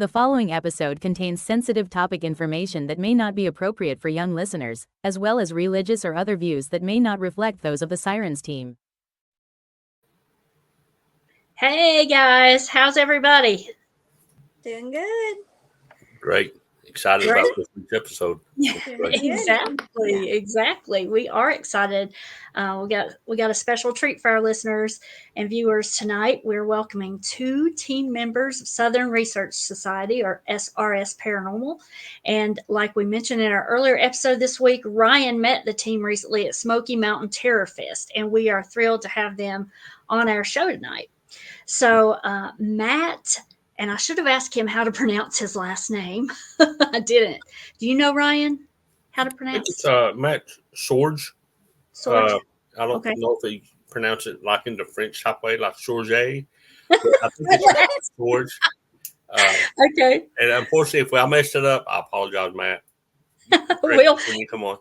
The following episode contains sensitive topic information that may not be appropriate for young listeners, as well as religious or other views that may not reflect those of the Sirens team. Hey guys, how's everybody? Doing good. Great. Excited about this week's episode. Exactly. We are excited. We got a special treat for our listeners and viewers tonight. We're welcoming 2 team members of Southern Research Society, or SRS Paranormal. And like we mentioned in our earlier episode this week, Ryan met the team recently at Smoky Mountain Terror Fest, and we are thrilled to have them on our show tonight. So Matt, and I should have asked him how to pronounce his last name. I didn't. Do you know, Ryan, how to pronounce it? It's Matt Sorge. Sorge. I don't know if he pronounce it like in the French type way, like Sorge. I think it's Sorge. Okay. And unfortunately, if I messed it up, I apologize, Matt. Come on.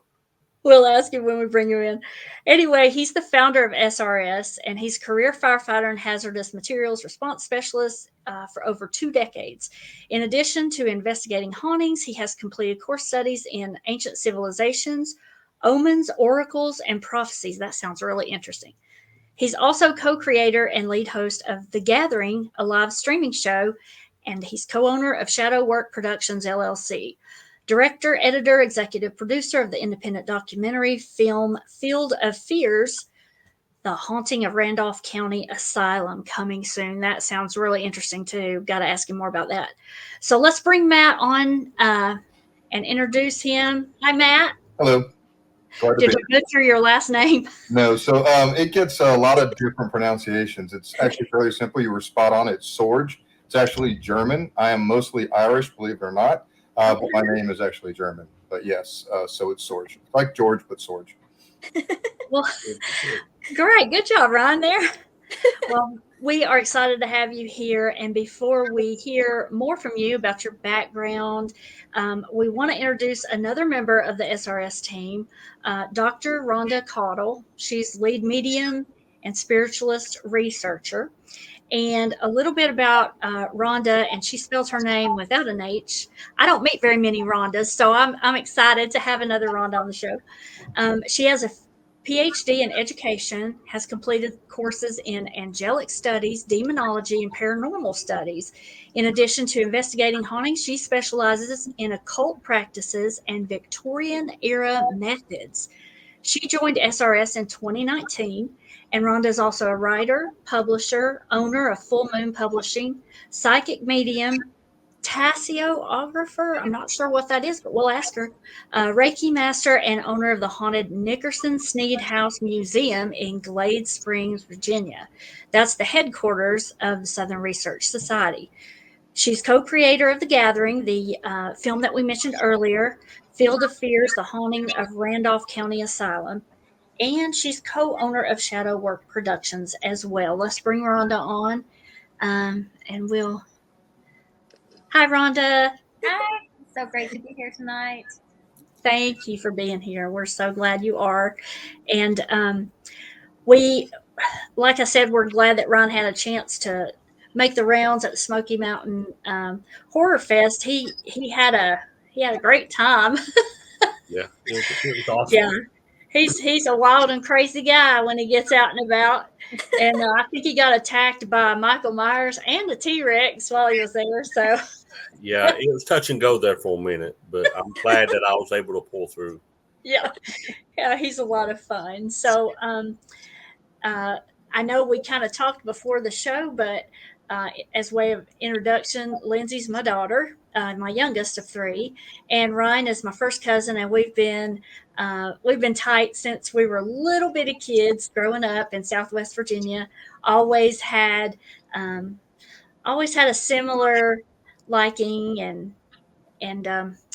We'll ask him when we bring you in. Anyway, he's the founder of SRS, and he's career firefighter and hazardous materials response specialist for over 2 decades. In addition to investigating hauntings, he has completed course studies in ancient civilizations, omens, oracles, and prophecies. That sounds really interesting. He's also co-creator and lead host of The Gathering, a live streaming show, and he's co-owner of Shadow Work Productions, LLC. Director, editor, executive producer of the independent documentary film Field of Fears, The Haunting of Randolph County Asylum, coming soon. That sounds really interesting too. Got to ask him more about that. So let's bring Matt on and introduce him. Hi, Matt. Hello. Did we butcher your last name? No. So it gets a lot of different pronunciations. It's actually fairly simple. You were spot on. It's Sorge. It's actually German. I am mostly Irish, believe it or not. But my name is actually German. But yes, so it's Sorge. Like George, but Sorge. Well, great. Good job, Ryan, there. Well, we are excited to have you here. And before we hear more from you about your background, we want to introduce another member of the SRS team, Dr. Ronda Caudill. She's lead medium and spiritualist researcher. And a little bit about Ronda, and she spells her name without an H. I don't meet very many Rondas, so I'm excited to have another Ronda on the show. She has a PhD in education, has completed courses in angelic studies, demonology, and paranormal studies. In addition to investigating hauntings, she specializes in occult practices and Victorian-era methods. She joined SRS in 2019, and Ronda is also a writer, publisher, owner of Full Moon Publishing, psychic medium, tasseographer, I'm not sure what that is, but we'll ask her, Reiki master, and owner of the haunted Nickerson Sneed House Museum in Glade Springs, Virginia. That's the headquarters of the Southern Research Society. She's co-creator of The Gathering, the film that we mentioned earlier, Field of Fears, The Haunting of Randolph County Asylum, and she's co-owner of Shadow Work Productions as well. Let's bring Ronda on, and we'll... Hi, Ronda. Hi. It's so great to be here tonight. Thank you for being here. We're so glad you are. And we, like I said, we're glad that Ron had a chance to make the rounds at the Smoky Mountain Horror Fest. He had a great time. Yeah, it was awesome. Yeah, he's a wild and crazy guy when he gets out and about. And I think he got attacked by Michael Myers and a T-Rex while he was there. So yeah, it was touch and go there for a minute, but I'm glad that I was able to pull through. Yeah, he's a lot of fun. So I know we kind of talked before the show, but as way of introduction, Lindsay's my daughter, my youngest of 3, and Ryan is my first cousin, and we've been tight since we were little bitty kids growing up in Southwest Virginia. Always had a similar liking and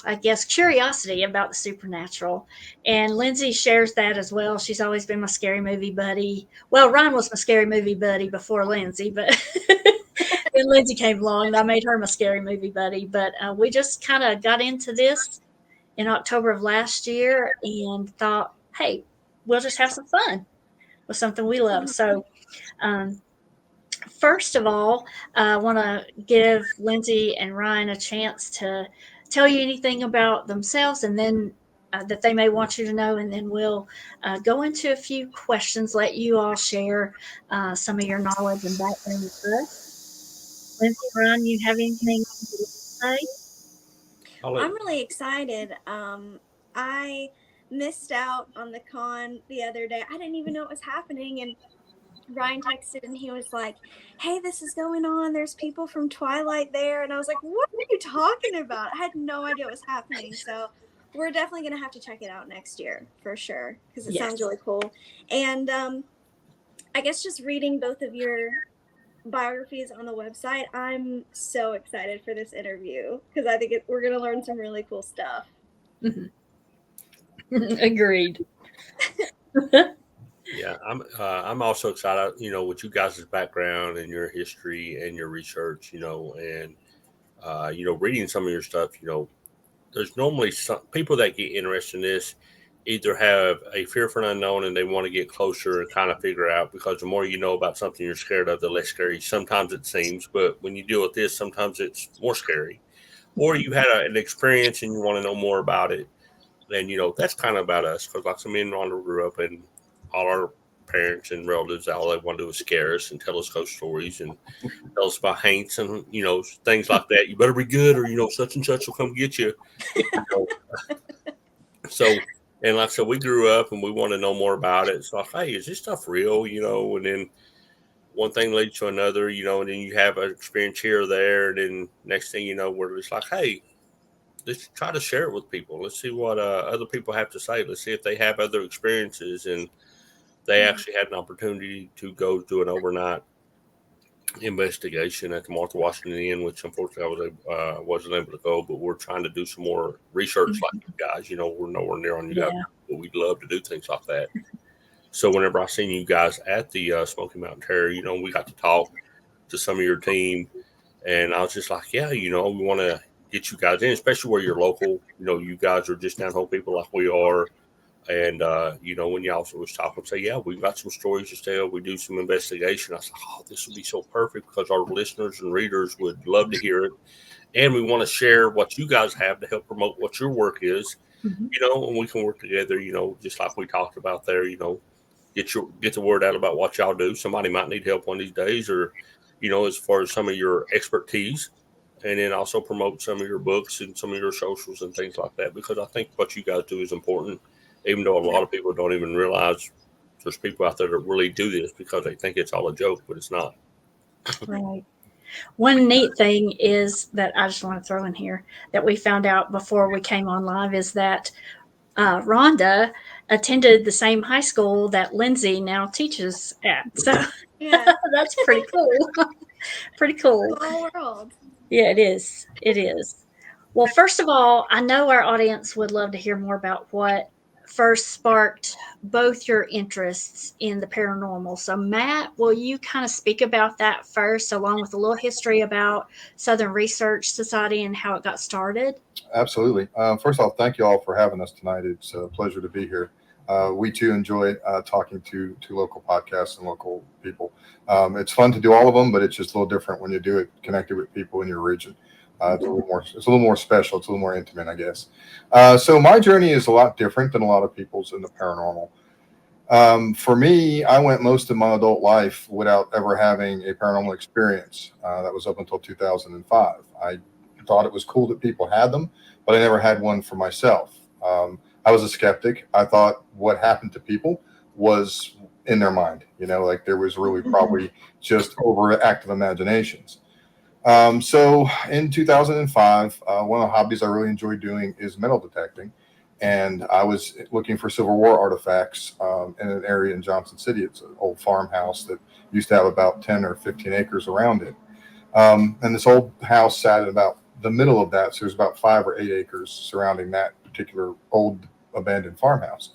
I guess curiosity about the supernatural. And Lindsay shares that as well. She's always been my scary movie buddy. Well, Ryan was my scary movie buddy before Lindsay, but then Lindsay came along and I made her my scary movie buddy. But we just kind of got into this in October of last year and thought, hey, we'll just have some fun with something we love. So First of all, I want to give Lindsay and Ryan a chance to tell you anything about themselves, and then that they may want you to know, and then we'll go into a few questions, let you all share some of your knowledge and background with us. Lindsay, Ryan, you have anything to say? I'm really excited. I missed out on the con the other day. I didn't even know it was happening, and Ryan texted and he was like, "Hey, this is going on. There's people from Twilight there." And I was like, "What are you talking about?" I had no idea it was happening. So we're definitely going to have to check it out next year for sure because it Yes. sounds really cool. And I guess just reading both of your biographies on the website, I'm so excited for this interview because I think we're going to learn some really cool stuff. Agreed. Yeah, I'm also excited, with you guys' background and your history and your research, and reading some of your stuff. There's normally some people that get interested in this either have a fear for an unknown and they want to get closer and kind of figure out, because the more you know about something you're scared of, the less scary sometimes it seems. But when you deal with this, sometimes it's more scary. Or you had an experience and you want to know more about it. Then, that's kind of about us, because like me and Ronda grew up and all our parents and relatives, all they want to do is scare us and tell us ghost stories and tell us about haints and, things like that. You better be good or, such and such will come get you. So, and like I said, we grew up and we want to know more about it. It's like, hey, is this stuff real? And then one thing leads to another, and then you have an experience here or there. And then next thing you know, we're just like, hey, let's try to share it with people. Let's see what other people have to say. Let's see if they have other experiences and they actually had an opportunity to go do an overnight investigation at the Martha Washington Inn, which unfortunately I wasn't able to go. But we're trying to do some more research like you guys. We're nowhere near on you guys, but we'd love to do things like that. So whenever I seen you guys at the Smoky Mountain Terror, we got to talk to some of your team, and I was just like, yeah, we want to get you guys in, especially where you're local. You guys are just down home people like we are. And, when you also was talking, say, yeah, we've got some stories to tell. We do some investigation. I was like, oh, this would be so perfect because our listeners and readers would love to hear it. And we want to share what you guys have to help promote what your work is, and we can work together, just like we talked about there, get the word out about what y'all do. Somebody might need help one of these days, or, as far as some of your expertise, and then also promote some of your books and some of your socials and things like that, because I think what you guys do is important, even though a lot of people don't even realize there's people out there that really do this because they think it's all a joke, but it's not. Right. One neat thing is that I just want to throw in here that we found out before we came on live is that Rhonda attended the same high school that Lindsay now teaches at. So Yeah. that's pretty cool. Pretty cool. Small world. Yeah, it is. It is. Well, first of all, I know our audience would love to hear more about what first sparked both your interests in the paranormal. So, Matt, will you kind of speak about that first, along with a little history about Southern Research Society and how it got started? Absolutely. First off, thank you all for having us tonight. It's a pleasure to be here. We too enjoy talking to local podcasts and local people. It's fun to do all of them, but it's just a little different when you do it connected with people in your region. It's a little more special. It's a little more intimate, I guess. So my journey is a lot different than a lot of people's in the paranormal. For me, I went most of my adult life without ever having a paranormal experience. That was up until 2005. I thought it was cool that people had them, but I never had one for myself. I was a skeptic. I thought what happened to people was in their mind, like there was really probably just overactive imaginations. So in 2005, one of the hobbies I really enjoy doing is metal detecting. And I was looking for Civil War artifacts in an area in Johnson City. It's an old farmhouse that used to have about 10 or 15 acres around it. And this old house sat in about the middle of that. So there's about 5 or 8 acres surrounding that particular old abandoned farmhouse.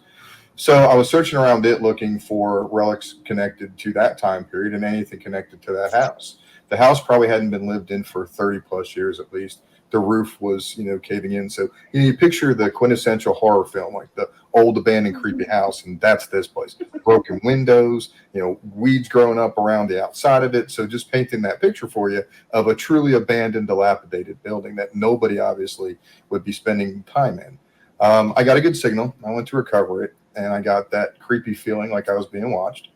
So I was searching around it looking for relics connected to that time period and anything connected to that house. The house probably hadn't been lived in for 30 plus years at least. the roof was, caving in. So you picture the quintessential horror film, like the old abandoned creepy house, and that's this place. Broken windows, weeds growing up around the outside of it. So just painting that picture for you of a truly abandoned, dilapidated building that nobody obviously would be spending time in. I got a good signal. I went to recover it, and I got that creepy feeling like I was being watched.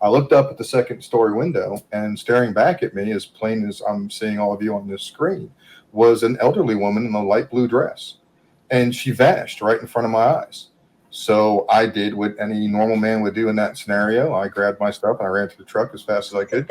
I looked up at the second story window, and staring back at me, as plain as I'm seeing all of you on this screen, was an elderly woman in a light blue dress. And she vanished right in front of my eyes. So I did what any normal man would do in that scenario. I grabbed my stuff and I ran to the truck as fast as I could.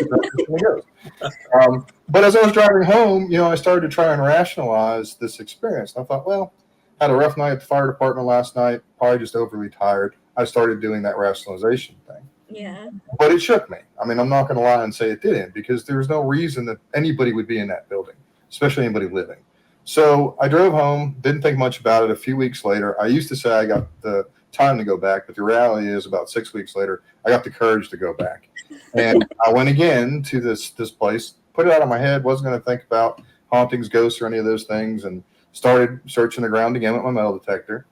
But as I was driving home, I started to try and rationalize this experience. And I thought, well, had a rough night at the fire department last night, probably just overly tired. I started doing that rationalization thing. Yeah. But it shook me. I mean, I'm not going to lie and say it didn't, because there's no reason that anybody would be in that building, especially anybody living. So I drove home, didn't think much about it. A few weeks later, I used to say I got the time to go back, but the reality is about 6 weeks later, I got the courage to go back. And I went again to this place, put it out of my head, wasn't going to think about hauntings, ghosts, or any of those things, and started searching the ground again with my metal detector.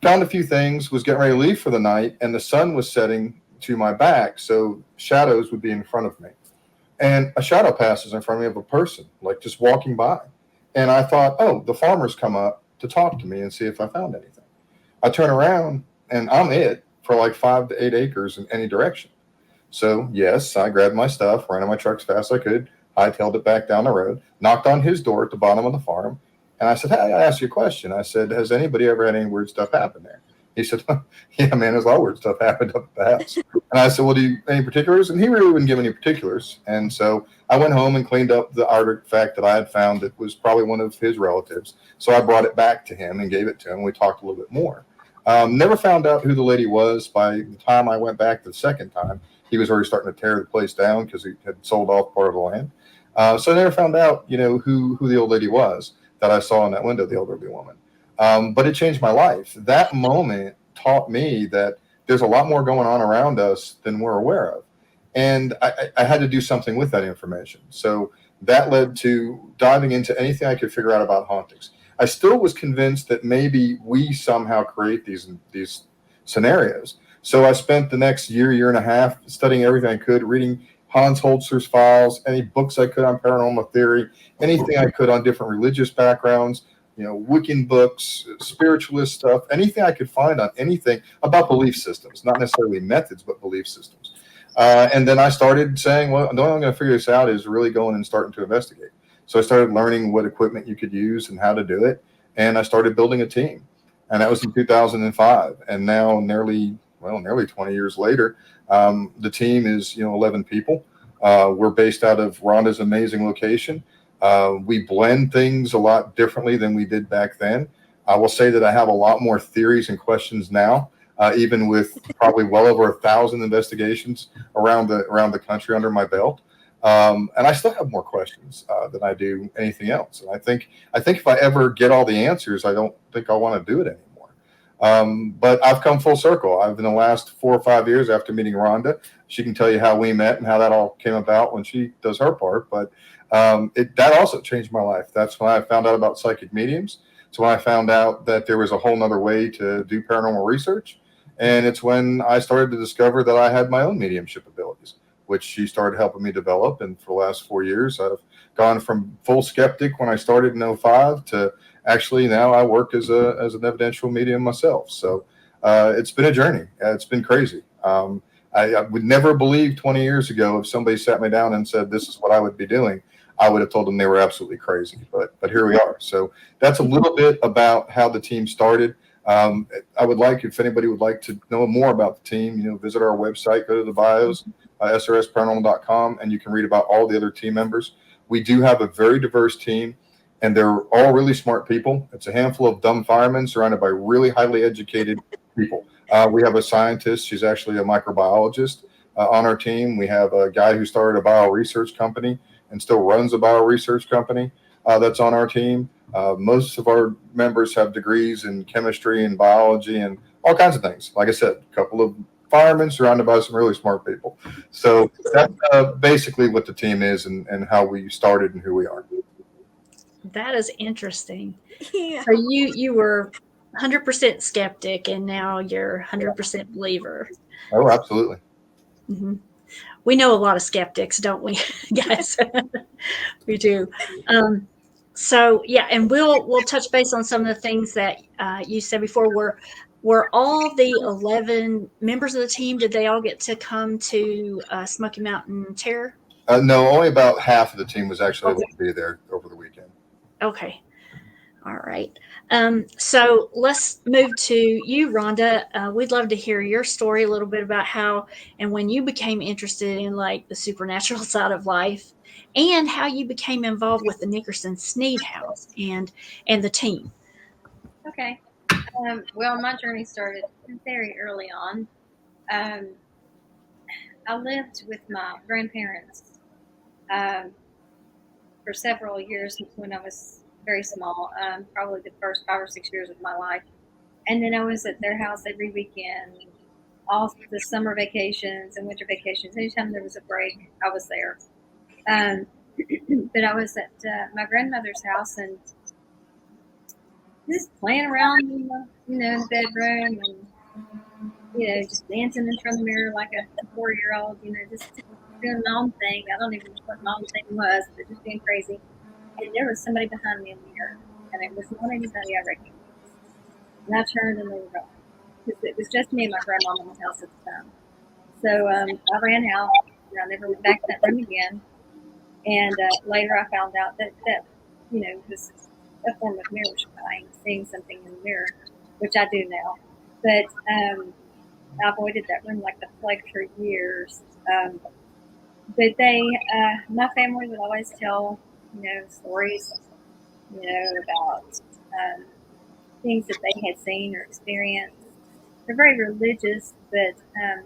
Found a few things, was getting ready to leave for the night, and the sun was setting to my back, so shadows would be in front of me. And a shadow passes in front of me of a person, like just walking by. And I thought, oh, the farmer's come up to talk to me and see if I found anything. I turn around, and I'm it for like 5 to 8 acres in any direction. So, yes, I grabbed my stuff, ran in my truck as fast as I could, hightailed it back down the road, knocked on his door at the bottom of the farm, and I said, hey, I asked you a question. I said, has anybody ever had any weird stuff happen there? He said, yeah, man, there's a lot of weird stuff happened up at the house. And I said, well, any particulars? And he really wouldn't give any particulars. And so I went home and cleaned up the artifact that I had found that was probably one of his relatives. So I brought it back to him and gave it to him. We talked a little bit more. Never found out who the lady was. By the time I went back the second time, he was already starting to tear the place down because he had sold off part of the land. So I never found out, who the old lady was that I saw in that window, the elderly woman. But it changed my life. That moment taught me that there's a lot more going on around us than we're aware of. And I had to do something with that information. So that led to diving into anything I could figure out about hauntings. I still was convinced that maybe we somehow create these scenarios. So I spent the next year and a half studying everything I could, reading Hans Holzer's files, any books I could on paranormal theory, anything I could on different religious backgrounds, Wiccan books, spiritualist stuff, anything I could find on anything about belief systems, not necessarily methods, but belief systems. And then I started saying, well, the only way I'm going to figure this out is really going and starting to investigate. So I started learning what equipment you could use and how to do it. And I started building a team. And that was in 2005. And now nearly 20 years later, the team is, 11 people. We're based out of Ronda's amazing location. We blend things a lot differently than we did back then. I will say that I have a lot more theories and questions now, even with probably well over 1,000 investigations around the country under my belt. And I still have more questions than I do anything else. And I think if I ever get all the answers, I don't think I want to do it anymore. But I've come full circle. In the last 4 or 5 years after meeting Ronda, she can tell you how we met and how that all came about when she does her part. But that also changed my life. That's when I found out about psychic mediums. So when I found out that there was a whole nother way to do paranormal research. And it's when I started to discover that I had my own mediumship abilities, which she started helping me develop. And for the last 4 years, I've gone from full skeptic when I started in 2005 to actually now I work as an evidential medium myself. So it's been a journey. It's been crazy. I would never believe 20 years ago if somebody sat me down and said, this is what I would be doing, I would have told them they were absolutely crazy. But here we are. So that's a little bit about how the team started. I would like, if anybody would like to know more about the team, visit our website, go to the bios, srsparanormal.com, and you can read about all the other team members. We do have a very diverse team, and they're all really smart people. It's a handful of dumb firemen surrounded by really highly educated people. We have a scientist. She's actually a microbiologist on our team. We have a guy who started a bioresearch company and still runs a bioresearch company that's on our team. Most of our members have degrees in chemistry and biology and all kinds of things. Like I said, a couple of firemen surrounded by some really smart people. So that's basically what the team is and how we started and who we are. That is interesting. Yeah. So you were 100% skeptic, and now you're 100% believer. Oh, absolutely. Mm-hmm. We know a lot of skeptics, don't we, guys? We do. So yeah, and we'll touch base on some of the things that you said before. Were all the 11 members of the team? Did they all get to come to Smoky Mountain Terror? No, only about half of the team was actually able to be there over the weekend. Okay. All right. So let's move to you, Rhonda. We'd love to hear your story a little bit about how and when you became interested in like the supernatural side of life, and how you became involved with the Nickerson Sneed House and the team. Okay. Well, my journey started very early on. I lived with my grandparents for several years when I was very small, probably the first 5 or 6 years of my life. And then I was at their house every weekend, all the summer vacations and winter vacations. Anytime there was a break, I was there. But I was at my grandmother's house and just playing around in the bedroom and just dancing in front of the mirror like a 4-year-old, just doing my own thing. I don't even know what my own thing was, but just being crazy. And there was somebody behind me in the mirror, and it was not anybody I recognized. And I turned and they were gone. Because it was just me and my grandma in the house at the time. So I ran out, and I never went back to that room again. And later I found out that was a form of mirror spying, seeing something in the mirror, which I do now. But I avoided that room like the plague for years. But my family would always tell, stories, about things that they had seen or experienced. They're very religious, but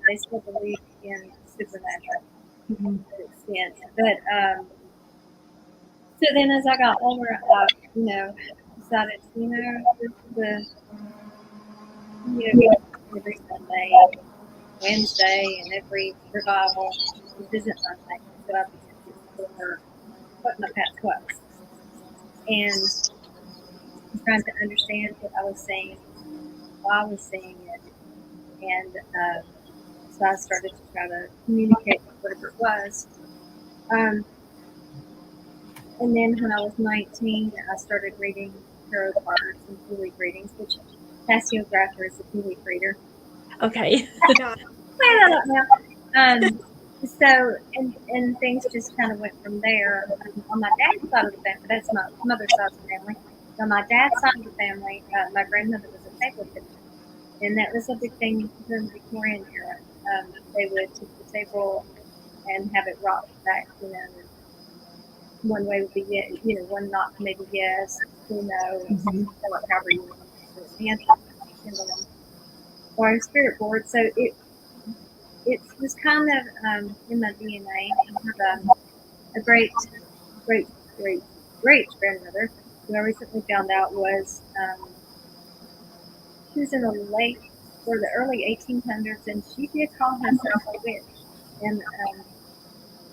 they still believe in supernatural to an extent. But so then as I got older, I, decided, every Sunday, Wednesday, and every revival, visit Monday. So I began to explore what my path was. And trying to understand what I was seeing, why I was seeing it. And so I started to try to communicate whatever it was. And then when I was 19, I started reading tarot cards and tea leaf readings, which Passio Grafter is a tea leaf reader. Okay. So, and things just kind of went from there. On my dad's side of the family, that's my mother's side of the family. On my dad's side of the family, my grandmother was a table fitter. And that was a big thing during the Victorian era. They would take the table and have it rocked back, one way would be yes, one knock maybe yes, no, however you want to answer, or a spirit board. So it was kind of in my DNA. I have a great grandmother who I recently found out was she was in the early 1800s, and she did call herself a witch. And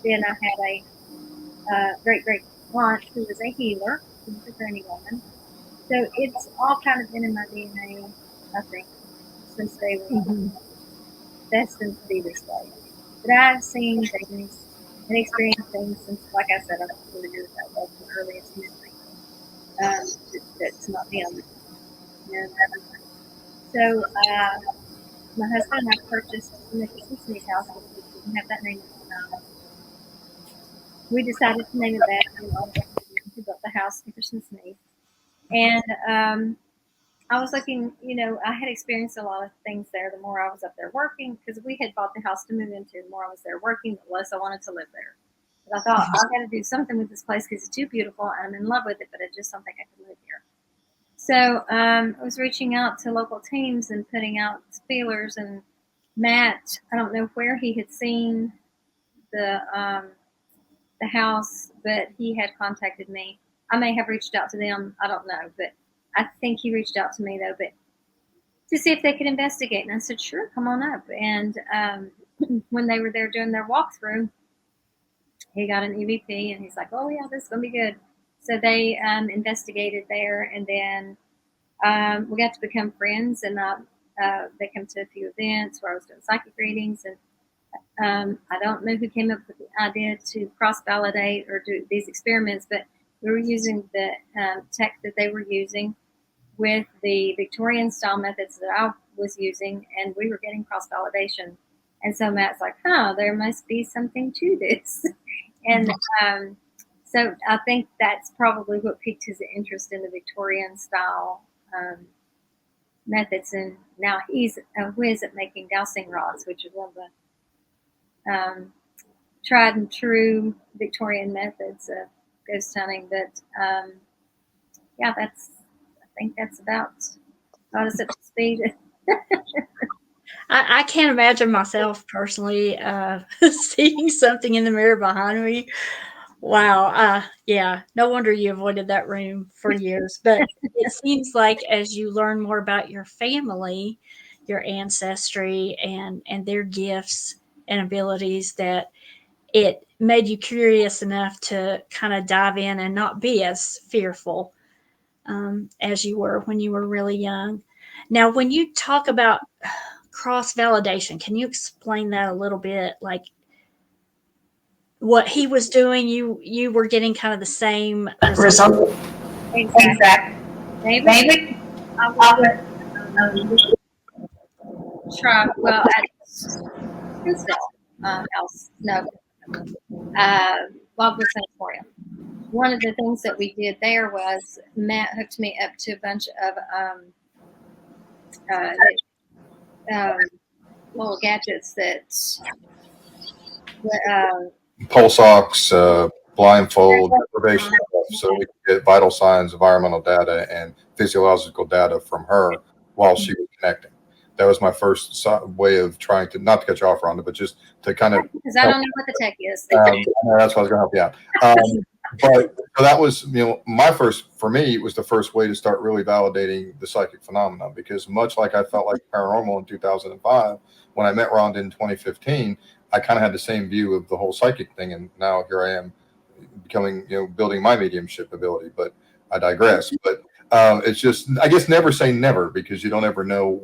then I had a great aunt who was a healer. She was a granny woman. So it's all kind of been in my DNA, I think, since they were destined to be this way. But I've seen things and experienced things since, like I said, I was 4 years old. That's the earliest memory. That's not them. So my husband and I purchased the Nickerson Sneed House, which we didn't have that name at the time. We decided to name it that. We built the house Nickerson Sneed. And I was looking, I had experienced a lot of things there. The more I was up there working, because we had bought the house to move into, the more I was there working, the less I wanted to live there. But I thought, I've got to do something with this place because it's too beautiful and I'm in love with it, but I just don't think I can live here. So I was reaching out to local teams and putting out feelers. And Matt, I don't know where he had seen the house, but he had contacted me. I may have reached out to them. I don't know, but I think he reached out to me though, but to see if they could investigate. And I said, sure, come on up. And when they were there doing their walkthrough, he got an EVP and he's like, oh yeah, this is going to be good. So they investigated there, and then we got to become friends, and they come to a few events where I was doing psychic readings, and I don't know who came up with the idea to cross-validate or do these experiments, but we were using the tech that they were using with the Victorian style methods that I was using, and we were getting cross-validation. And so Matt's like, there must be something to this. And so I think that's probably what piqued his interest in the Victorian style methods. And now he's a whiz at making dowsing rods, which is one of the tried and true Victorian methods of ghost hunting. But yeah, I think that's about us up to speed. I can't imagine myself personally seeing something in the mirror behind me. Wow. Yeah, no wonder you avoided that room for years. But it seems like as you learn more about your family, your ancestry, and their gifts and abilities, that it made you curious enough to kind of dive in and not be as fearful as you were when you were really young. Now, when you talk about cross-validation, can you explain that a little bit? Like what he was doing, you were getting kind of the same result. Exactly. David, I would try, well, at his house, no, Wildwood Sanatorium. One of the things that we did there was Matt hooked me up to a bunch of little gadgets that pulse ox, blindfold, deprivation stuff, so we could get vital signs, environmental data, and physiological data from her while she was connecting. That was my first way of trying to, not to cut you off, Rhonda, but just to kind of. Because I don't know what the tech is. That's why I was going to help you out. But so that was, for me, it was the first way to start really validating the psychic phenomenon, because much like I felt like paranormal in 2005, when I met Rhonda in 2015, I kind of had the same view of the whole psychic thing. And now here I am becoming, building my mediumship ability, but I digress. But it's just, I guess, never say never, because you don't ever know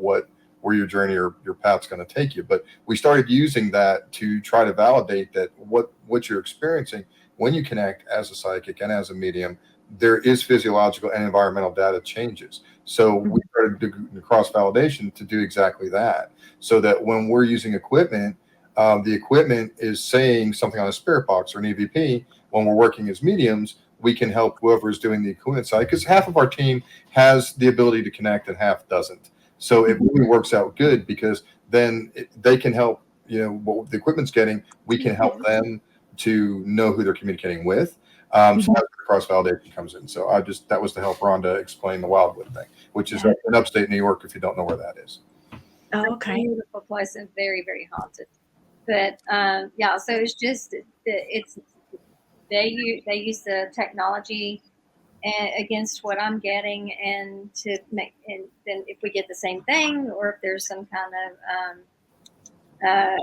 where your journey or your path's going to take you. But we started using that to try to validate that what you're experiencing when you connect as a psychic and as a medium, there is physiological and environmental data changes. So we started to cross validation to do exactly that, so that when we're using equipment, the equipment is saying something on a spirit box or an EVP. When we're working as mediums, we can help whoever's doing the equipment side, because half of our team has the ability to connect and half doesn't. So it really works out good, because then they can help, what the equipment's getting, we can help them to know who they're communicating with. So that's where cross validation comes in. So that was to help Rhonda explain the Wildwood thing, which is in upstate New York, if you don't know where that is. Oh, okay. It's a beautiful place and very, very haunted. But so it's just they use the technology against what I'm getting, and to make, and then if we get the same thing, or if there's some kind of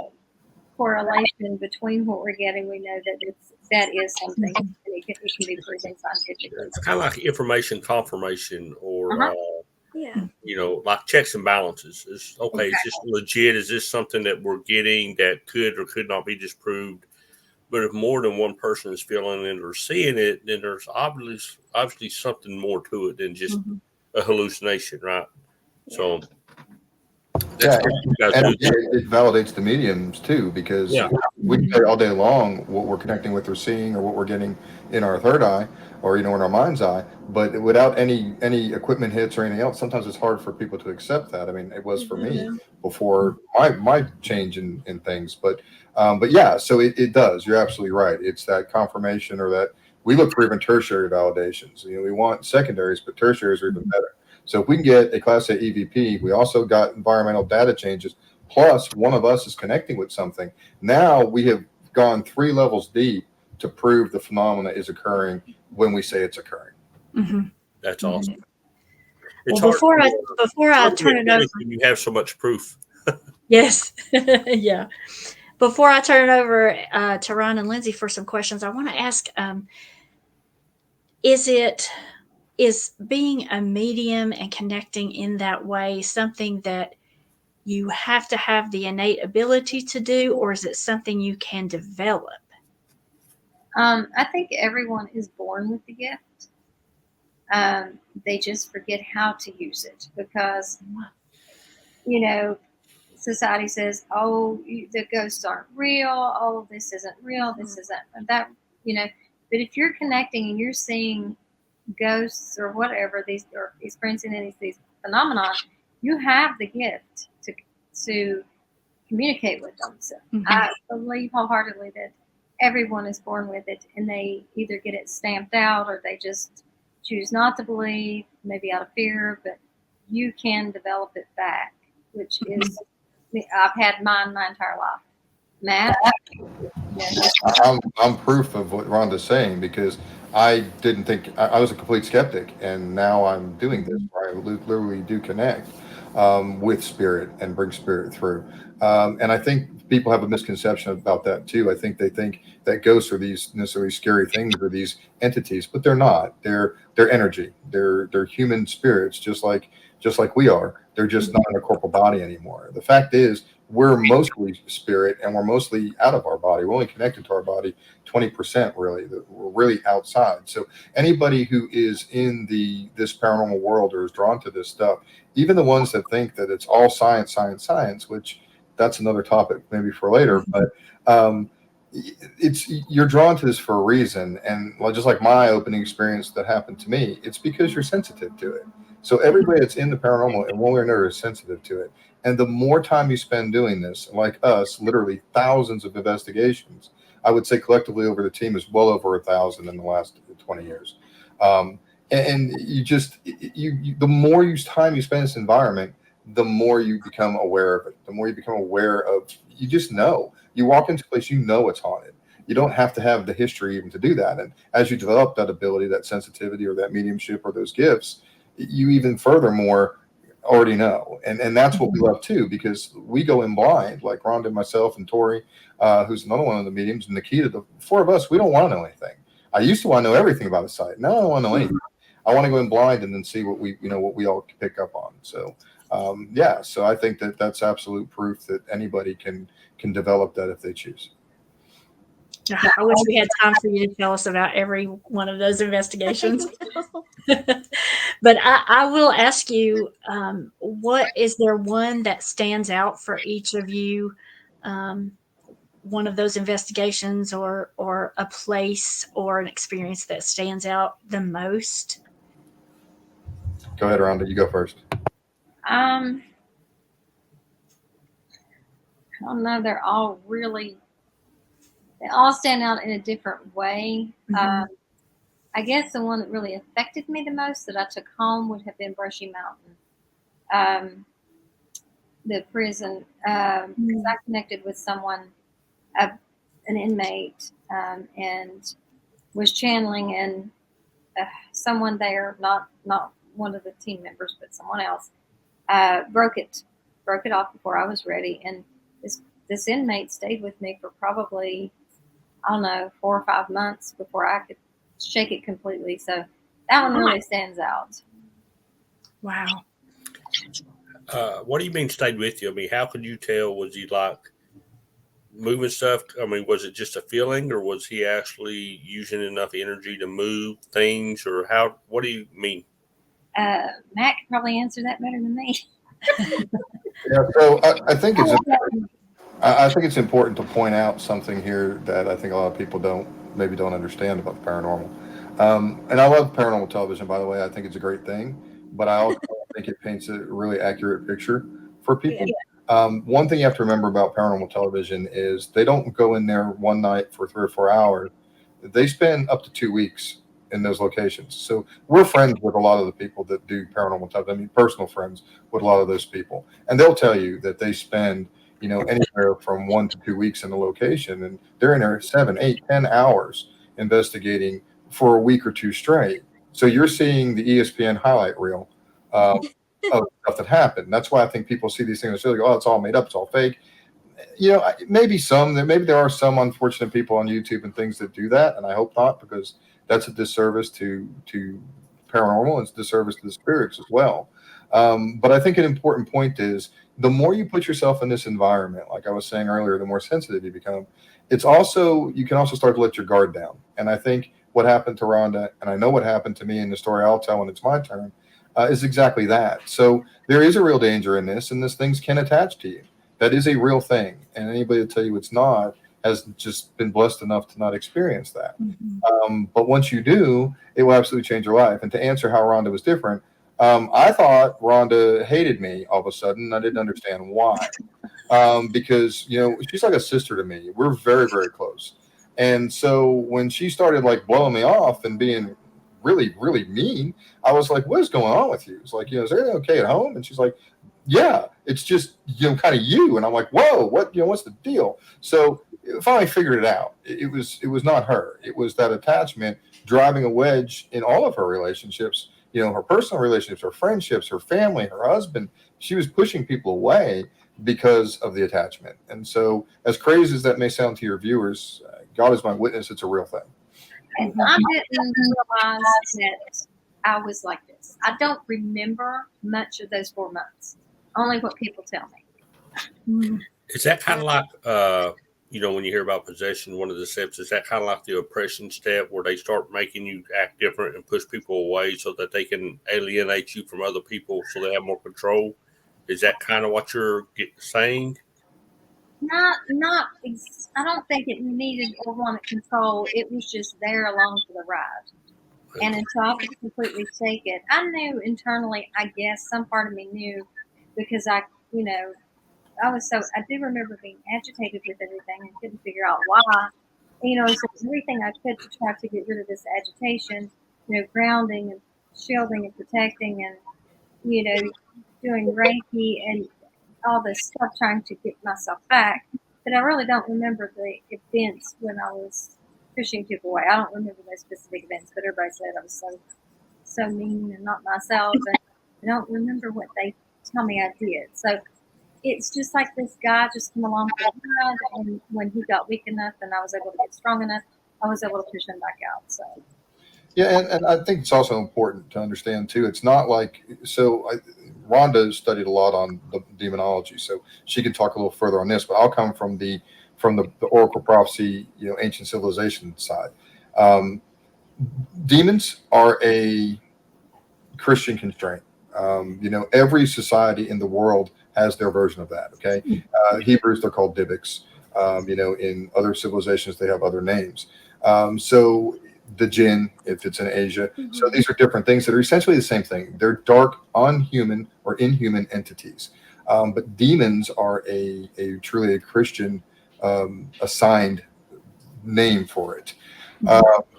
correlation between what we're getting, we know that is something, and it can be proven scientifically. It's kind of like information confirmation, or like checks and balances. Is okay. Exactly. Is this legit? Is this something that we're getting that could or could not be disproved? But if more than one person is feeling it or seeing it, then there's obviously something more to it than just a hallucination, right? Yeah. So it validates the mediums too, because we can say all day long what we're connecting with or seeing, or what we're getting in our third eye, or in our mind's eye, but without any equipment hits or anything else, sometimes it's hard for people to accept that. I mean, it was for me before my change in things, but yeah, so it does. You're absolutely right. It's that confirmation, or that we look for even tertiary validations. We want secondaries, but tertiaries are even better. So if we can get a Class A EVP, we also got environmental data changes, plus one of us is connecting with something. Now we have gone 3 levels deep to prove the phenomena is occurring when we say it's occurring. That's awesome. Well, before I turn it over, you have so much proof. Yes. Yeah. Before I turn it over to Ron and Lindsay for some questions, I want to ask, is being a medium and connecting in that way something that you have to have the innate ability to do, or is it something you can develop? I think everyone is born with the gift. They just forget how to use it because, society says, "Oh, the ghosts aren't real. Oh, this isn't real. This isn't that." But if you're connecting and you're seeing ghosts or whatever these experiencing these phenomena, you have the gift to communicate with them. So I believe wholeheartedly that everyone is born with it, and they either get it stamped out or they just choose not to believe, maybe out of fear. But you can develop it back, which is I've had mine my entire life. Matt? I'm proof of what Rhonda's saying because I didn't think I was a complete skeptic, and now I'm doing this where I literally do connect with spirit and bring spirit through. And I think people have a misconception about that too. I think they think that ghosts are these necessarily scary things or these entities, but they're not. They're energy. They're human spirits, just like we are. They're just not in a corporal body anymore. The fact is, we're mostly spirit and we're mostly out of our body. We're only connected to our body 20% really. We're really outside. So anybody who is in this paranormal world or is drawn to this stuff, even the ones that think that it's all science, which that's another topic maybe for later, but you're drawn to this for a reason. And just like my opening experience that happened to me, it's because you're sensitive to it. So everybody that's in the paranormal in one way or another is sensitive to it. And the more time you spend doing this, like us, literally thousands of investigations, I would say collectively over the team is well over 1,000 in the last 20 years. And the more time you spend in this environment, the more you become aware of it. The more you become aware of, you just know. You walk into a place, you know it's haunted. You don't have to have the history even to do that. And as you develop that ability, that sensitivity or that mediumship or those gifts, you even furthermore already know. And that's what we love too, because we go in blind, like Ronda, myself, and Tori, who's another one of the mediums, and Nikita. The four of us, we don't want to know anything. I used to want to know everything about the site. Now I don't want to know anything. I want to go in blind and then see what we all pick up on. So so I think that's absolute proof that anybody can develop that if they choose. I wish we had time for you to tell us about every one of those investigations. But I will ask you, what is there one that stands out for each of you? One of those investigations or a place or an experience that stands out the most? Go ahead, Rhonda. You go first. I don't know. They all stand out in a different way. I guess the one that really affected me the most that I took home would have been Brushy Mountain, the prison. I connected with someone, an inmate, and was channeling, and someone there, not one of the team members, but someone else, broke it off before I was ready. And this inmate stayed with me for probably, 4 or 5 months before I could shake it completely. So that one really stands out. Wow. What do you mean stayed with you? I mean, how could you tell? Was he like moving stuff? I mean, was it just a feeling, or was he actually using enough energy to move things, or how? What do you mean? Matt could probably answer that better than me. So I think it's important to point out something here that I think a lot of people don't understand about the paranormal. And I love paranormal television, by the way. I think it's a great thing, but I also think it paints a really accurate picture for people. One thing you have to remember about paranormal television is they don't go in there one night for 3 or 4 hours. They spend up to 2 weeks in those locations. So we're friends with a lot of the people that do paranormal television. I mean, personal friends with a lot of those people. And they'll tell you that they spend, anywhere from 1 to 2 weeks in the location, and they're in there 7, 8, 10 hours investigating for a week or two straight. So you're seeing the ESPN highlight reel of stuff that happened. That's why I think people see these things and say, "Oh, it's all made up, it's all fake." Maybe there are some unfortunate people on YouTube and things that do that, and I hope not, because that's a disservice to paranormal, and it's a disservice to the spirits as well. But I think an important point is the more you put yourself in this environment, like I was saying earlier, the more sensitive you become. You can also start to let your guard down. And I think what happened to Ronda, and I know what happened to me in the story I'll tell when it's my turn, is exactly that. So there is a real danger in this, and these things can attach to you. That is a real thing. And anybody to tell you it's not has just been blessed enough to not experience that. But once you do, it will absolutely change your life. And to answer how Ronda was different, I thought Ronda hated me all of a sudden. I didn't understand why. Because, she's like a sister to me. We're very, very close. And so when she started like blowing me off and being really, really mean, I was like, what is going on with you? It's like, is everything okay at home? And she's like, yeah, it's just, kind of you. And I'm like, whoa, what's the deal? So finally figured it out. It was not her. It was that attachment driving a wedge in all of her relationships, her personal relationships, her friendships, her family, her husband. She was pushing people away because of the attachment. And so as crazy as that may sound to your viewers, God is my witness, it's a real thing. And I didn't realize that I was like this. I don't remember much of those 4 months, only what people tell me. Is that kind of like, when you hear about possession, one of the steps, is that kind of like the oppression step where they start making you act different and push people away so that they can alienate you from other people so they have more control? Is that kind of what you're saying? Not. I don't think it needed or wanted control. It was just there along for the ride. And until I could completely shake it, I knew internally, I guess, some part of me knew, because I do remember being agitated with everything and couldn't figure out why. So everything I could to try to get rid of this agitation, grounding and shielding and protecting and, doing Reiki and all this stuff, trying to get myself back. But I really don't remember the events when I was pushing people away. I don't remember those specific events, but everybody said I was so mean and not myself. And I don't remember what they tell me I did. So it's just like this guy just came along for the ride, and when he got weak enough and I was able to get strong enough, I was able to push him back out. So. Yeah, and I think it's also important to understand too. It's not like Ronda studied a lot on the demonology, so she can talk a little further on this. But I'll come from the oracle prophecy, ancient civilization side. Demons are a Christian constraint. Every society in the world has their version of that. Okay, Hebrews, they're called Dybbuk. In other civilizations they have other names. So the jinn, if it's in Asia. So these are different things that are essentially the same thing. They're dark, unhuman or inhuman entities. But demons are a truly a Christian assigned name for it.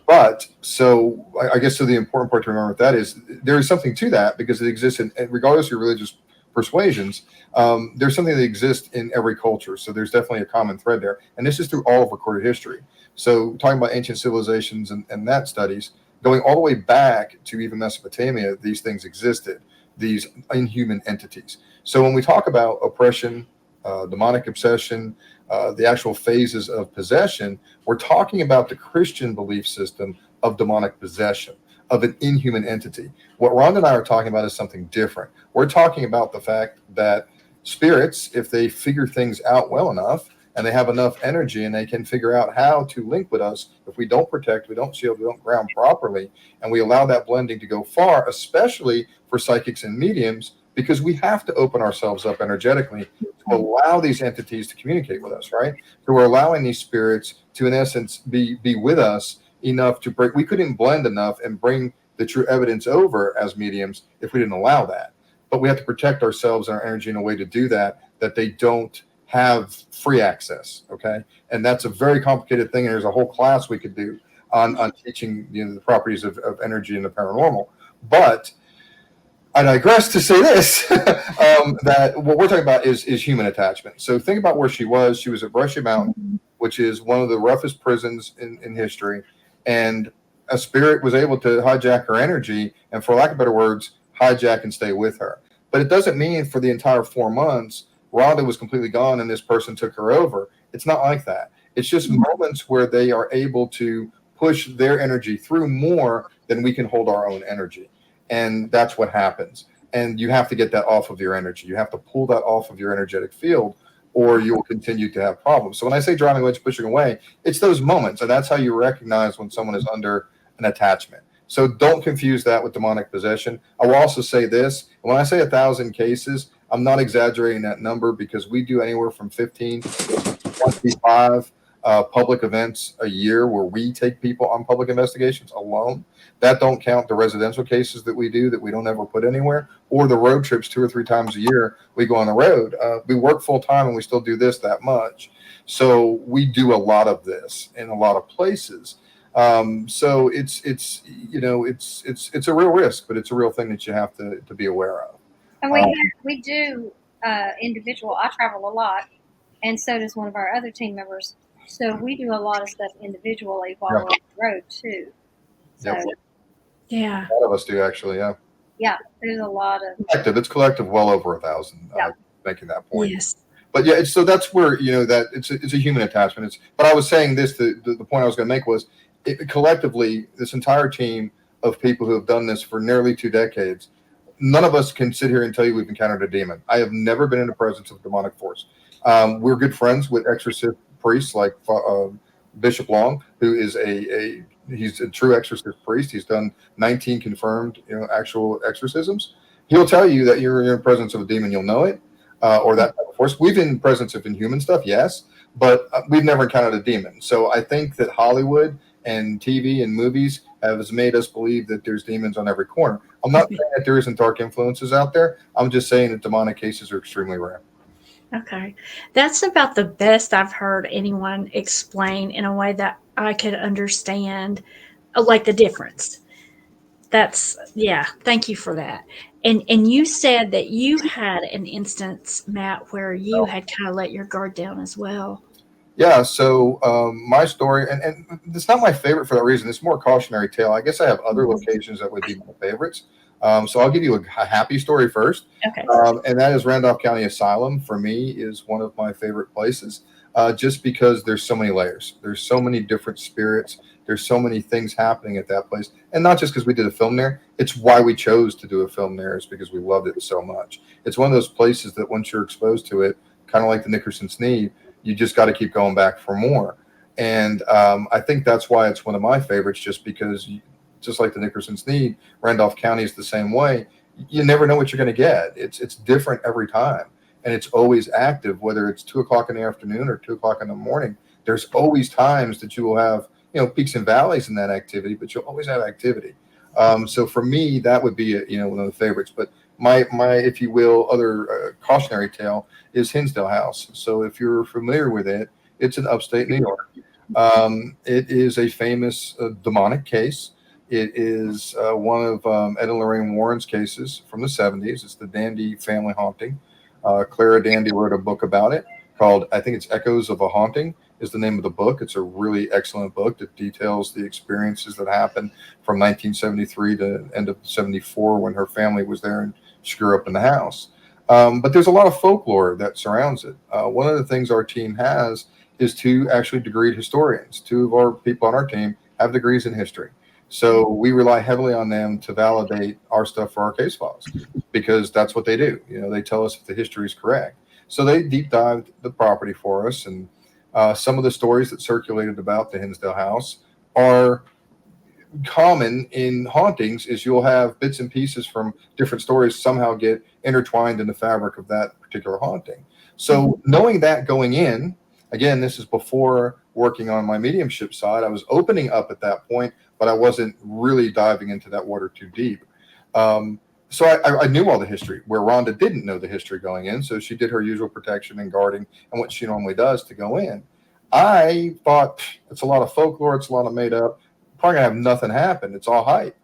But so I guess the important part to remember with that is there is something to that, because it exists in, regardless of your religious persuasions, there's something that exists in every culture. So there's definitely a common thread there. And this is through all of recorded history. So talking about ancient civilizations and that studies, going all the way back to even Mesopotamia, these things existed, these inhuman entities. So when we talk about oppression, demonic obsession, the actual phases of possession, we're talking about the Christian belief system of demonic possession, of an inhuman entity. What Ronda and I are talking about is something different. We're talking about the fact that spirits, if they figure things out well enough, and they have enough energy, and they can figure out how to link with us, if we don't protect, we don't shield, we don't ground properly, and we allow that blending to go far, especially for psychics and mediums, because we have to open ourselves up energetically to allow these entities to communicate with us, right? So we're allowing these spirits to, in essence, be with us enough to break. We couldn't blend enough and bring the true evidence over as mediums if we didn't allow that. But we have to protect ourselves and our energy in a way to do that they don't have free access, okay? And that's a very complicated thing, and there's a whole class we could do on teaching the properties of energy and the paranormal. But I digress to say this, that what we're talking about is human attachment. So think about where she was. She was at Brushy Mountain, which is one of the roughest prisons in history, and a spirit was able to hijack her energy and, for lack of better words, hijack and stay with her. But it doesn't mean for the entire 4 months Ronda was completely gone and this person took her over. It's not like that. It's just moments where they are able to push their energy through more than we can hold our own energy. And that's what happens. And you have to get that off of your energy. You have to pull that off of your energetic field, or you'll continue to have problems. So when I say driving away, pushing away, it's those moments. And that's how you recognize when someone is under an attachment. So don't confuse that with demonic possession. I will also say this. When I say 1,000 cases, I'm not exaggerating that number, because we do anywhere from 15 to 25 public events a year where we take people on public investigations alone. That don't count the residential cases that we do that we don't ever put anywhere, or the road trips 2 or 3 times a year we go on the road. We work full time and we still do this that much. So we do a lot of this in a lot of places. So it's a real risk, but it's a real thing that you have to be aware of. And we do individual. I travel a lot, and so does one of our other team members. So we do a lot of stuff individually while we're on the road too. So yeah, a lot of us do actually. Yeah, there's a lot of collective. It's collective, well over 1,000. Making that point. Yes. But yeah, so that's where that it's a human attachment. But I was saying this. The point I was going to make was, collectively, this entire team of people who have done this for nearly 2 decades, none of us can sit here and tell you we've encountered a demon. I have never been in the presence of a demonic force. We're good friends with exorcist priests like Bishop Long, who is he's a true exorcist priest. He's done 19 confirmed, actual exorcisms. He'll tell you that you're in the presence of a demon. You'll know it, or that type of force. We've been in the presence of inhuman stuff, yes, but we've never encountered a demon. So I think that Hollywood and TV and movies has made us believe that there's demons on every corner. I'm not saying that there isn't dark influences out there. I'm just saying that demonic cases are extremely rare. Okay. That's about the best I've heard anyone explain in a way that I could understand, like the difference. Thank you for that. And you said that you had an instance, Matt, where you had kind of let your guard down as well. Yeah, so my story, and it's not my favorite for that reason. It's more a cautionary tale. I guess I have other locations that would be my favorites. So I'll give you a happy story first. Okay. And that is Randolph County Asylum. For me, is one of my favorite places, just because there's so many layers. There's so many different spirits. There's so many things happening at that place. And not just because we did a film there. It's why we chose to do a film there, is because we loved it so much. It's one of those places that once you're exposed to it, kind of like the Nickerson Sneed, you just got to keep going back for more. And I think that's why it's one of my favorites, just because just like the Nickerson Sneed, Randolph County is the same way. You never know what you're going to get. It's different every time. And it's always active, whether it's 2:00 in the afternoon or 2:00 in the morning. There's always times that you will have, peaks and valleys in that activity, but you'll always have activity. So for me, that would be one of the favorites. But my if you will, other cautionary tale is Hinsdale House. So if you're familiar with it, it's in upstate New York. It is a famous demonic case. It is one of Ed and Lorraine Warren's cases from the 70s. It's the Dandy family haunting. Clara Dandy wrote a book about it called, I think it's Echoes of a Haunting is the name of the book. It's a really excellent book that details the experiences that happened from 1973 to end of 74 when her family was there and she grew up in the house. But there's a lot of folklore that surrounds it. One of the things our team has is 2 actually degreed historians. 2 of our people on our team have degrees in history. So we rely heavily on them to validate our stuff for our case files, because that's what they do. They tell us if the history is correct. So they deep dived the property for us. And some of the stories that circulated about the Hinsdale House are common in hauntings, is you'll have bits and pieces from different stories somehow get intertwined in the fabric of that particular haunting. So knowing that going in, again, this is before working on my mediumship side. I was opening up at that point, but I wasn't really diving into that water too deep. So I knew all the history, where Ronda didn't know the history going in. So she did her usual protection and guarding and what she normally does to go in. I thought it's a lot of folklore. It's a lot of made up. Probably gonna have nothing happen. It's all hype.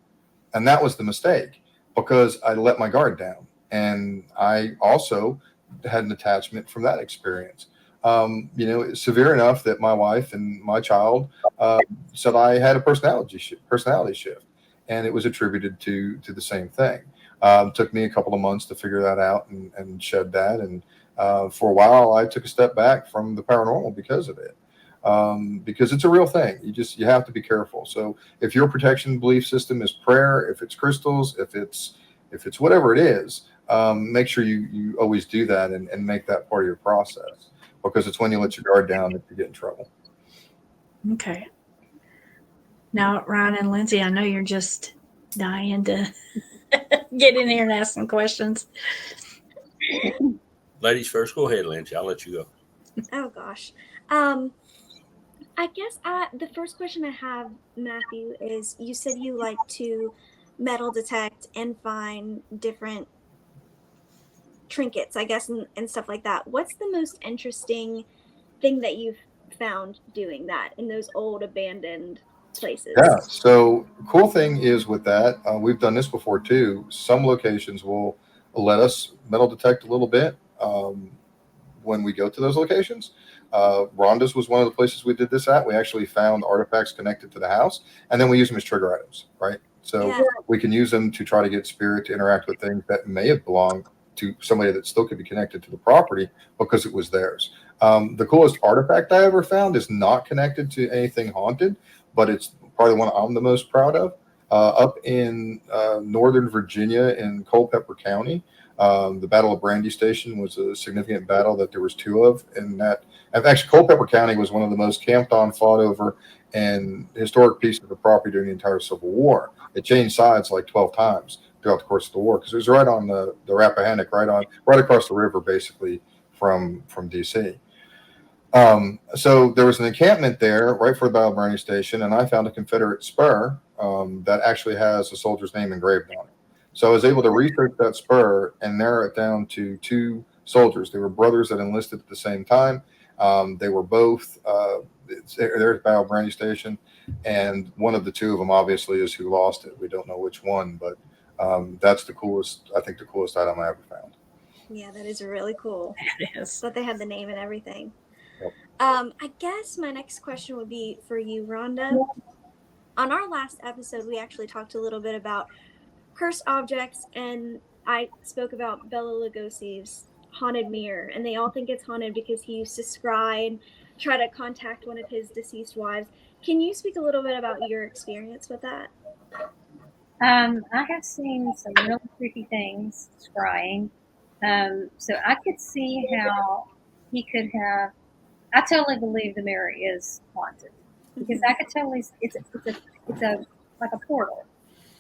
And that was the mistake, because I let my guard down. And I also had an attachment from that experience. Severe enough that my wife and my child said I had a personality shift, and it was attributed to the same thing. Took me a couple of months to figure that out and shed that. And for a while, I took a step back from the paranormal because of it. because it's a real thing. You have to be careful. So if your protection belief system is prayer, if it's crystals, if it's whatever it is, make sure you always do that and make that part of your process, because it's when you let your guard down that you get in trouble. Okay. Now, Ryan and Lindsay, I know you're just dying to get in here and ask some questions. Ladies first. Go ahead, Lindsay. I'll let you go. Oh gosh. I guess the first question I have, Matthew, is you said you like to metal detect and find different trinkets, I guess, and stuff like that. What's the most interesting thing that you've found doing that in those old abandoned places? Yeah. So cool thing is with that, we've done this before too. Some locations will let us metal detect a little bit when we go to those locations. Ronda's was one of the places we did this at. We actually found artifacts connected to the house, and then we use them as trigger items, right? So we can use them to try to get spirit to interact with things that may have belonged to somebody that still could be connected to the property because it was theirs. The coolest artifact I ever found is not connected to anything haunted, but it's probably the one I'm the most proud of. Up in Northern Virginia in Culpeper County, the Battle of Brandy Station was a significant battle that there was two of. And that, actually, Culpeper County was one of the most camped on, fought over, and historic pieces of the property during the entire Civil War. It changed sides like 12 times throughout the course of the war, because it was right on the Rappahannock, right across the river, basically from DC. So there was an encampment there right for the Battle of Brandy Station, and I found a Confederate spur that actually has a soldier's name engraved on it. So I was able to research that spur and narrow it down to two soldiers. They were brothers that enlisted at the same time. They were both there at Battle of Brandy Station, and one of the two of them obviously is who lost it. We don't know which one, but that's the coolest item I ever found. Yeah, that is really cool. It is. But they had the name and everything. Yep. I guess my next question would be for you, Rhonda. On our last episode, we actually talked a little bit about cursed objects, and I spoke about Bela Lugosi's haunted mirror, and they all think it's haunted because he used to scry and try to contact one of his deceased wives. Can you speak a little bit about your experience with that? I have seen some really creepy things scrying. So I could see how he could have. I totally believe the mirror is haunted, because I could totally. It's a like a portal.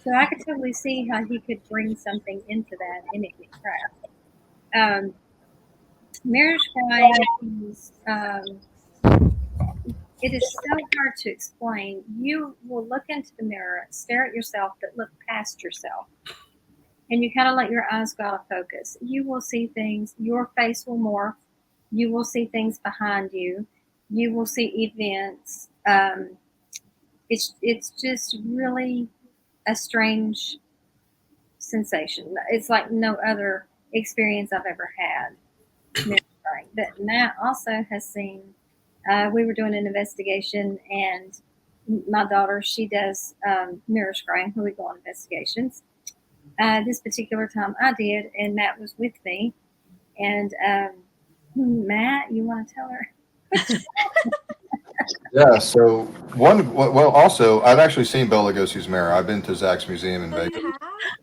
So I could totally see how he could bring something into that and it get trapped. Mirror scrying is it is so hard to explain. You will look into the mirror, stare at yourself, but look past yourself. And you kind of let your eyes go out of focus. You will see things. Your face will morph. You will see things behind you. You will see events. It's just really a strange sensation. It's like no other experience I've ever had. But Matt also has seen. We were doing an investigation, and my daughter, she does mirror scrying when we go on investigations. This particular time I did, and Matt was with me. And Matt, you want to tell her? Yeah, so also, I've actually seen Bela Lugosi's mirror. I've been to Zach's museum in Vegas.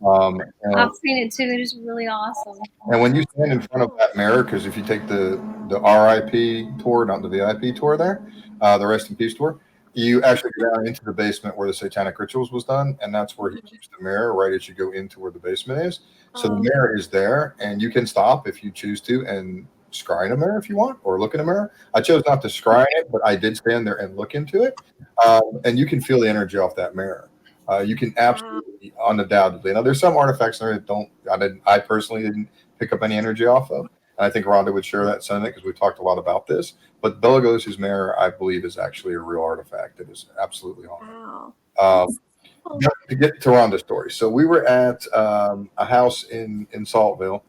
I've seen it too. It is really awesome. And when you stand in front of that mirror, because if you take the RIP tour, not the VIP tour there, the Rest in Peace tour, you actually go down into the basement where the satanic rituals was done, and that's where he keeps the mirror right as you go into where the basement is. So the mirror is there, and you can stop if you choose to and scry in a mirror if you want, or look in a mirror. I chose not to scry it, but I did stand there and look into it, and you can feel the energy off that mirror. You can absolutely, undoubtedly. Now, there's some artifacts there that I personally didn't pick up any energy off of. And I think Ronda would share that sentiment because we talked a lot about this. But Bela Lugosi's mirror, I believe, is actually a real artifact. It is absolutely haunted. Wow. To get to Ronda's story. So we were at a house in Saltville.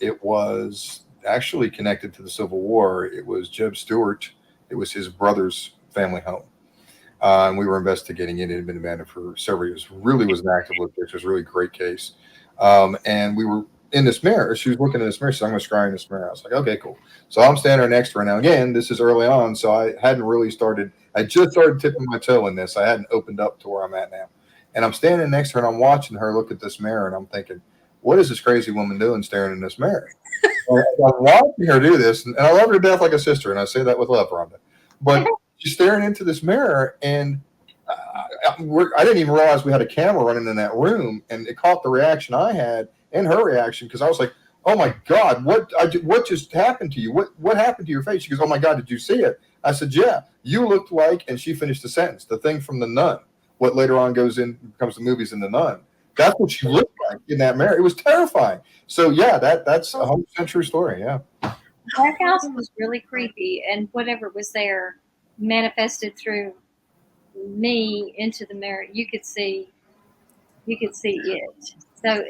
It was actually connected to the Civil War. It was Jeb Stewart. It was his brother's family home. And we were investigating it. It had been abandoned for several years. Really was an active location. It was a really great case. And we were in this mirror. She was looking in this mirror. She said, I'm going to scry in this mirror. I was like, okay, cool. So I'm standing there next to her. Now, again, this is early on, so I hadn't really started. I just started tipping my toe in this. I hadn't opened up to where I'm at now. And I'm standing next to her, and I'm watching her look at this mirror, and I'm thinking, what is this crazy woman doing staring in this mirror? I'm watching her do this, and I love her to death like a sister, and I say that with love, Rhonda. But she's staring into this mirror, and I didn't even realize we had a camera running in that room, and it caught the reaction I had and her reaction, because I was like, oh my God, what just happened to you? What happened to your face? She goes, oh my God, did you see it? I said, yeah, you looked like, and she finished the sentence, the thing from The Nun, what later on becomes the movies in The Nun. That's what she looked like in that mirror. It was terrifying. So yeah, that's a 100% true story. Yeah. That house was really creepy, and whatever was there manifested through me into the mirror. You could see it. So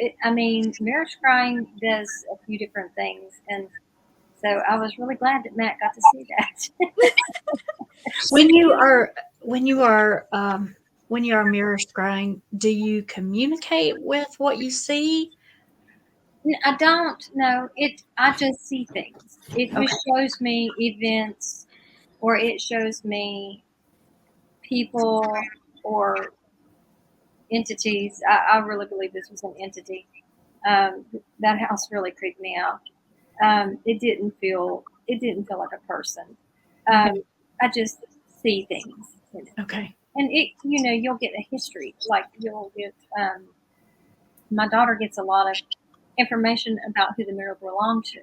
mirror scrying does a few different things, and so I was really glad that Matt got to see that. When you are mirror scrying, do you communicate with what you see? I don't know. I just see things. It just shows me events, or it shows me people or entities. I really believe this was an entity. That house really creeped me out. It didn't feel like a person. I just see things. Okay. And you'll get a history. Like you'll get. My daughter gets a lot of information about who the mirror belonged to.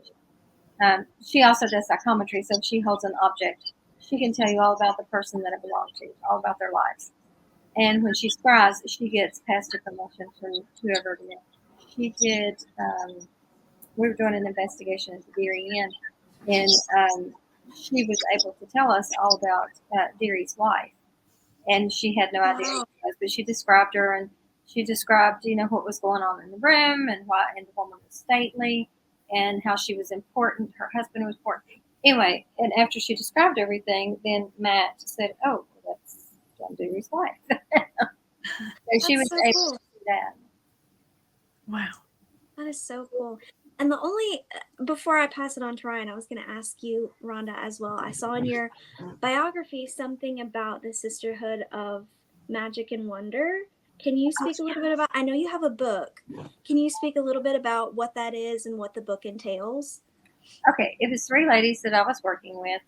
She also does psychometry, so if she holds an object, she can tell you all about the person that it belonged to, all about their lives. And when she scries, she gets past information from whoever it is. She did. We were doing an investigation at the very end, and she was able to tell us all about Deary's wife. And she had no idea who she was, but she described her, and she described, what was going on in the room, and the woman was stately, and how she was important. Her husband was important. Anyway, and after she described everything, then Matt said, "Oh, that's John Deary's wife." So she was able to do that. Wow. That is so cool. And before I pass it on to Ryan, I was going to ask you, Rhonda, as well. I saw in your biography something about the Sisterhood of Magic and Wonder. Can you speak a little bit about, I know you have a book. Can you speak a little bit about what that is and what the book entails? Okay. It was 3 ladies that I was working with.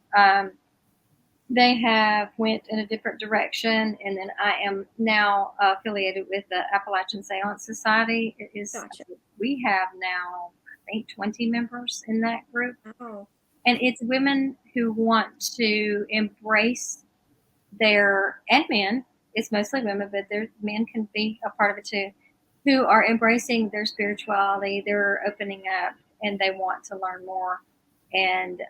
They have went in a different direction, and then I am now affiliated with the Appalachian Seance Society. Gotcha. We have now, I think, 20 members in that group. Oh. And it's women who want to embrace and men, it's mostly women, but men can be a part of it too, who are embracing their spirituality. They're opening up, and they want to learn more and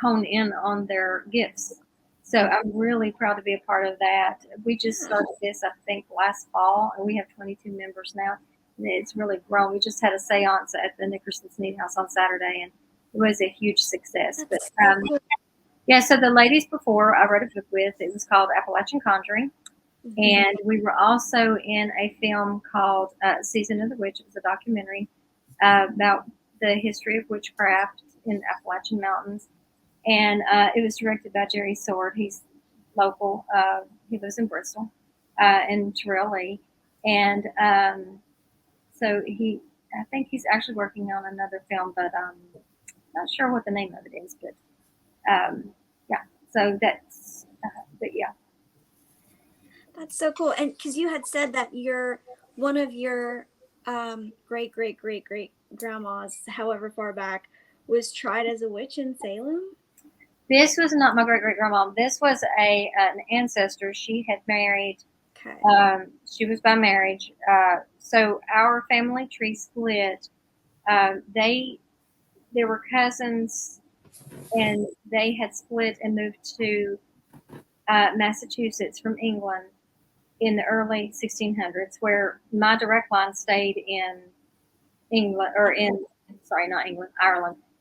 hone in on their gifts. So I'm really proud to be a part of that. We just started this, I think, last fall, and we have 22 members now. And it's really grown. We just had a seance at the Nickerson Sneed House on Saturday, and it was a huge success. But so the ladies before I wrote a book with, it was called Appalachian Conjuring. Mm-hmm. And we were also in a film called Season of the Witch. It was a documentary about the history of witchcraft in the Appalachian Mountains. And it was directed by Jerry Sword. He's local. He lives in Bristol, in Terrell Lee. And so I think he's actually working on another film, but not sure what the name of it is. But so that's, but yeah. That's so cool. And because you had said that one of your great grandmas, however far back, was tried as a witch in Salem. This was not my great-great-grandma. This was an ancestor. She had married. Okay. She was by marriage. So our family tree split. They were cousins, and they had split and moved to Massachusetts from England in the early 1600s, where my direct line stayed in Ireland.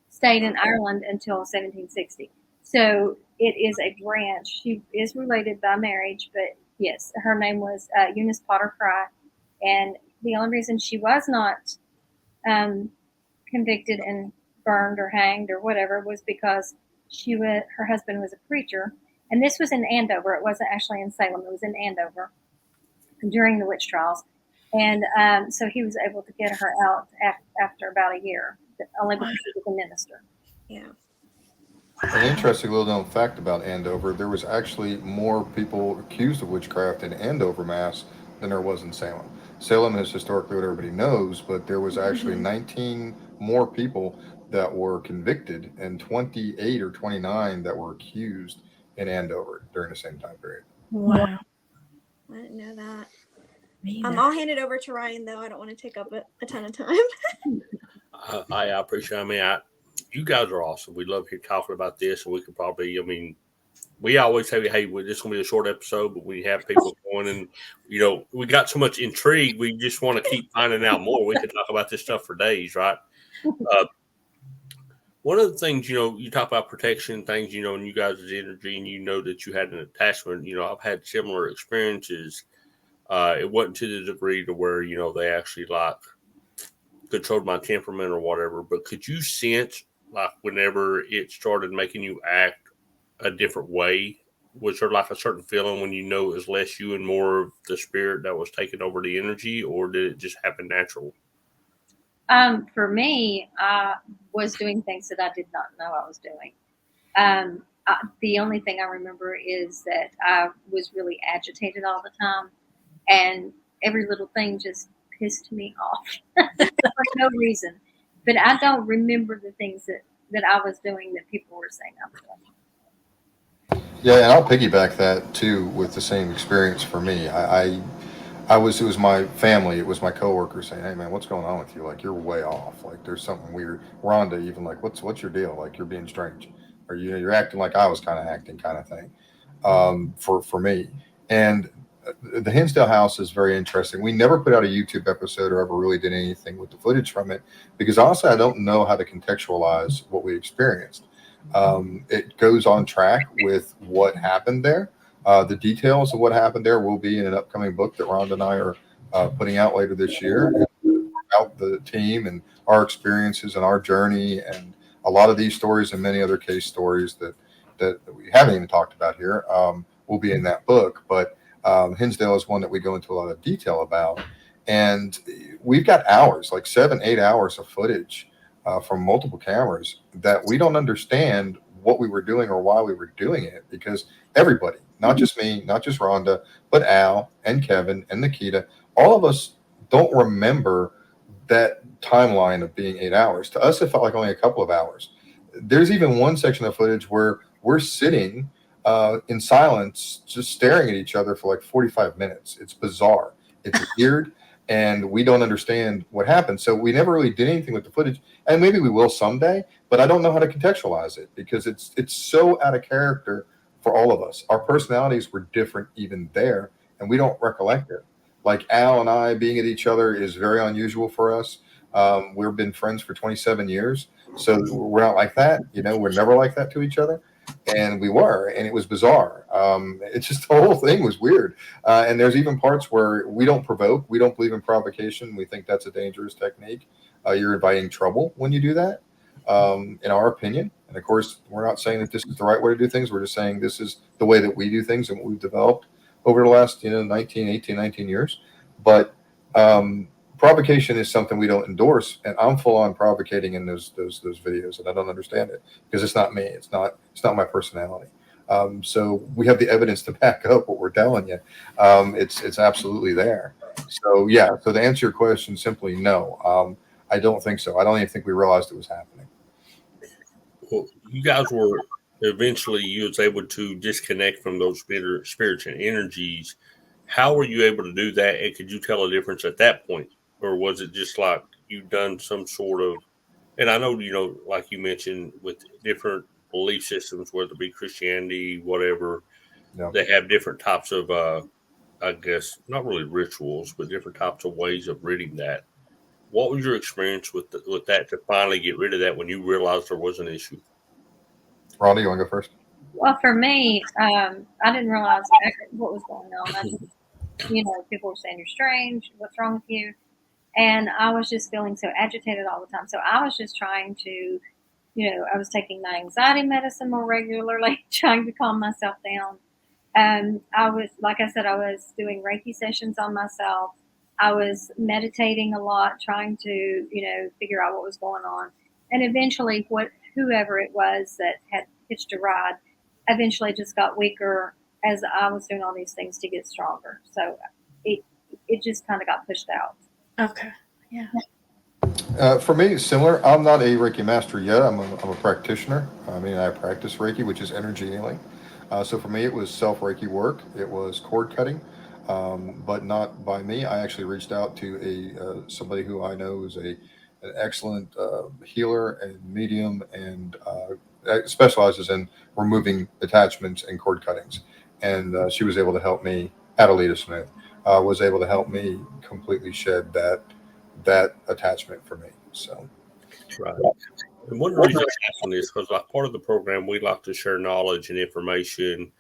Stayed in Ireland until 1760. So it is a branch. She is related by marriage, but yes, her name was Eunice Potter Fry. And the only reason she was not convicted and burned or hanged or whatever was because her husband was a preacher. And this was in Andover. It wasn't actually in Salem. It was in Andover during the witch trials. And so he was able to get her out after about a year, only because he was a minister. Yeah. An interesting little known fact about Andover, there was actually more people accused of witchcraft in Andover, Mass than there was in Salem. Salem is historically what everybody knows, but there was actually 19 more people that were convicted and 28 or 29 that were accused in Andover during the same time period. Wow. I didn't know that. I'll hand it over to Ryan, though. I don't want to take up a ton of time. I appreciate it. I mean, you guys are awesome. We love hearing talking about this, and we could probably, I mean, we always say, hey, this is going to be a short episode, but we have people going and, you know, we got so much intrigue. We just want to keep finding out more. We could talk about this stuff for days, right? One of the things, you know, you talk about protection things, you know, and you guys' energy, and you know that you had an attachment. You know, I've had similar experiences. It wasn't to the degree to where, you know, they actually like controlled my temperament or whatever, but could you sense, like, whenever it started making you act a different way, was there like a certain feeling when you know it was less you and more of the spirit that was taking over the energy, or did it just happen natural? For me, I was doing things that I did not know I was doing. The only thing I remember is that I was really agitated all the time, and every little thing just pissed me off for no reason. But I don't remember the things that I was doing that people were saying I was doing. Yeah, and I'll piggyback that too with the same experience for me. It was my family, it was my coworker saying, "Hey man, what's going on with you? Like you're way off. Like there's something weird." Rhonda even like, "What's your deal? Like you're being strange, or you're acting like I was kind of acting, kind of thing." For me, and the Hinsdale house is very interesting. We never put out a YouTube episode or ever really did anything with the footage from it because honestly, I don't know how to contextualize what we experienced. It goes on track with what happened there. The details of what happened there will be in an upcoming book that Ronda and I are putting out later this year about the team and our experiences and our journey, and a lot of these stories and many other case stories that we haven't even talked about here will be in that book. But Hinsdale is one that we go into a lot of detail about, and we've got hours, like 7-8 hours of footage from multiple cameras that we don't understand what we were doing or why we were doing it, because everybody, not just me, not just Rhonda, but Al and Kevin and Nikita, all of us don't remember that timeline of being 8 hours. To us, it felt like only a couple of hours. There's even one section of footage where we're sitting in silence, just staring at each other for like 45 minutes. It's bizarre. It's weird. And we don't understand what happened. So we never really did anything with the footage. And maybe we will someday, but I don't know how to contextualize it because it's so out of character for all of us. Our personalities were different even there, and we don't recollect it. Like Al and I being at each other is very unusual for us. We've been friends for 27 years. So we're not like that. You know, we're never like that to each other. And we were, and it was bizarre. It's just the whole thing was weird. And there's even parts where we don't provoke. We don't believe in provocation. We think that's a dangerous technique. You're inviting trouble when you do that, in our opinion. And of course, we're not saying that this is the right way to do things. We're just saying this is the way that we do things and what we've developed over the last, 19 years. But provocation is something we don't endorse, and I'm full on provocating in those videos, and I don't understand it because it's not me. It's not my personality. So we have the evidence to back up what we're telling you. It's absolutely there. So yeah. So to answer your question, simply no. I don't think so. I don't even think we realized it was happening. Well, you guys were eventually you was able to disconnect from those spirits and energies. How were you able to do that? And could you tell a difference at that point? Or was it just like you've done some sort of, and I know, like you mentioned with different belief systems, whether it be Christianity, whatever, they have different types of, I guess, not really rituals, but different types of ways of reading that. What was your experience with that to finally get rid of that when you realized there was an issue? Rhonda, you want to go first? Well, for me, I didn't realize what was going on. I just, people were saying you're strange. What's wrong with you? And I was just feeling so agitated all the time. So I was just trying to, I was taking my anxiety medicine more regularly, trying to calm myself down. I was, like I said, I was doing Reiki sessions on myself. I was meditating a lot, trying to, figure out what was going on. And eventually, whoever it was that had hitched a ride, eventually just got weaker as I was doing all these things to get stronger. So it just kind of got pushed out. Okay. Yeah. For me, it's similar. I'm not a Reiki master yet. I'm a practitioner. I mean, I practice Reiki, which is energy healing. So for me, it was self Reiki work. It was cord cutting, but not by me. I actually reached out to somebody who I know is an excellent healer and medium, and specializes in removing attachments and cord cuttings. And she was able to help me. Adelita Smith was able to help me completely shed that attachment for me. So, right. And one reason I'm asking this, because like part of the program, we like to share knowledge and information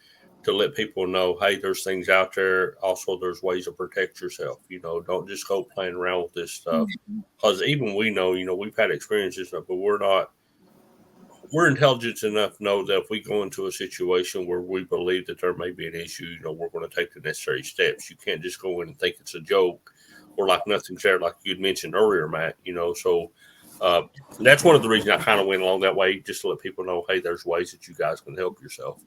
to let people know, hey, there's things out there. Also, there's ways to protect yourself. Don't just go playing around with this stuff. Because even we know, we've had experiences, but we're intelligent enough to know that if we go into a situation where we believe that there may be an issue, we're going to take the necessary steps. You can't just go in and think it's a joke or like nothing's there, like you'd mentioned earlier, Matt. So that's one of the reasons I kind of went along that way, just to let people know, hey, there's ways that you guys can help yourself.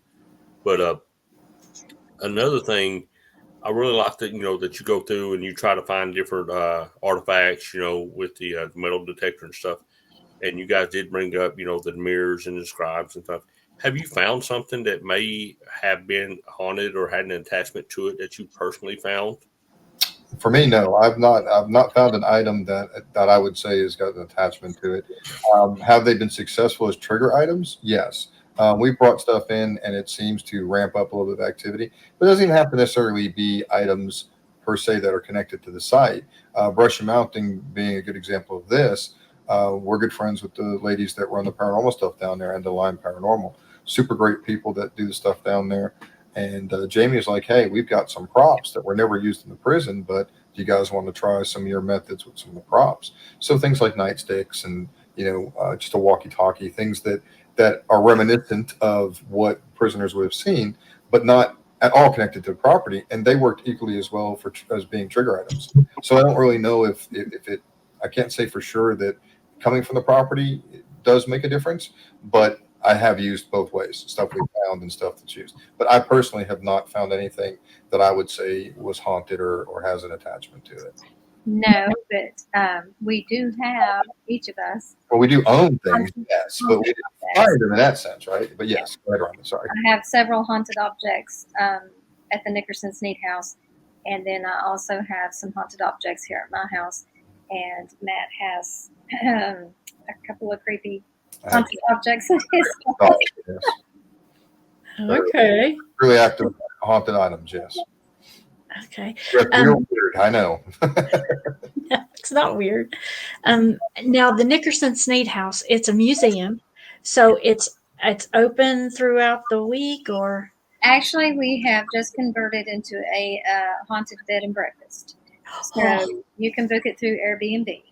But another thing, I really like that, that you go through and you try to find different artifacts, with the metal detector and stuff. And you guys did bring up, the mirrors and the scribes and stuff. Have you found something that may have been haunted or had an attachment to it that you personally found? For me, no, I've not found an item that I would say has got an attachment to it. Have they been successful as trigger items? Yes. We brought stuff in and it seems to ramp up a little bit of activity, but it doesn't even have to necessarily be items per se that are connected to the site. Brush and Mounting being a good example of this. We're good friends with the ladies that run the paranormal stuff down there and the Line Paranormal. Super great people that do the stuff down there. And Jamie is like, hey, we've got some props that were never used in the prison, but do you guys want to try some of your methods with some of the props? So things like nightsticks and, just a walkie-talkie, things that are reminiscent of what prisoners would have seen, but not at all connected to the property. And they worked equally as well as being trigger items. So I don't really know if I can't say for sure that coming from the property does make a difference, but I have used both ways, stuff we found and stuff that's used. But I personally have not found anything that I would say was haunted or has an attachment to it. No, but we do have, each of us. Well, we do own things, yes, but we didn't find them in that sense, right? But yes, right around. Sorry. I have several haunted objects at the Nickerson Sneed house, and then I also have some haunted objects here at my house. And Matt has a couple of creepy haunted objects in his house. Yes. Okay. Really active haunted items, yes. Okay. You're weird, I know. It's not weird. Now the Nickerson Sneed House, it's a museum, so it's open throughout the week, or actually we have just converted into a haunted bed and breakfast. So you can book it through Airbnb.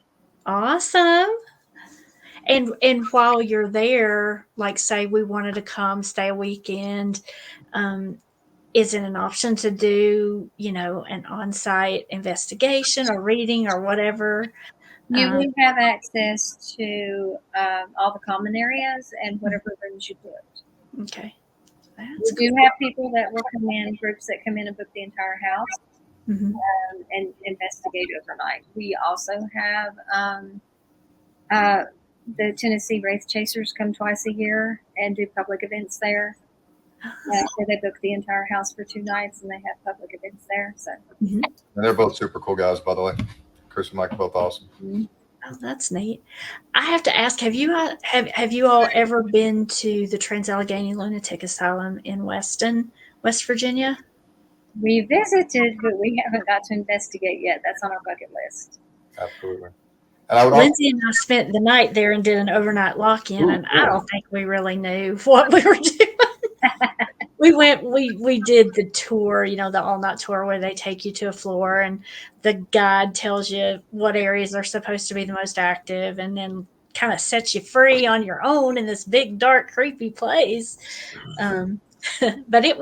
Awesome. And while you're there, like say we wanted to come stay a weekend, is it an option to do, an on-site investigation or reading or whatever? You would have access to all the common areas and whatever rooms you booked. Okay. We do have people that will come in, groups that come in and book the entire house and investigate overnight. We also have the Tennessee Wraith Chasers come twice a year and do public events there. So they book the entire house for 2 nights and they have public events there. So And they're both super cool guys, by the way. Chris and Mike are both awesome. Oh, that's neat. I have to ask, have you all ever been to the Trans-Allegheny Lunatic Asylum in Weston, West Virginia? We visited, but we haven't got to investigate yet. That's on our bucket list. Absolutely. And Lindsay and I spent the night there and did an overnight lock-in, and I don't think we really knew what we were doing. we did the tour, the all night tour where they take you to a floor and the guide tells you what areas are supposed to be the most active and then kind of sets you free on your own in this big, dark, creepy place. But it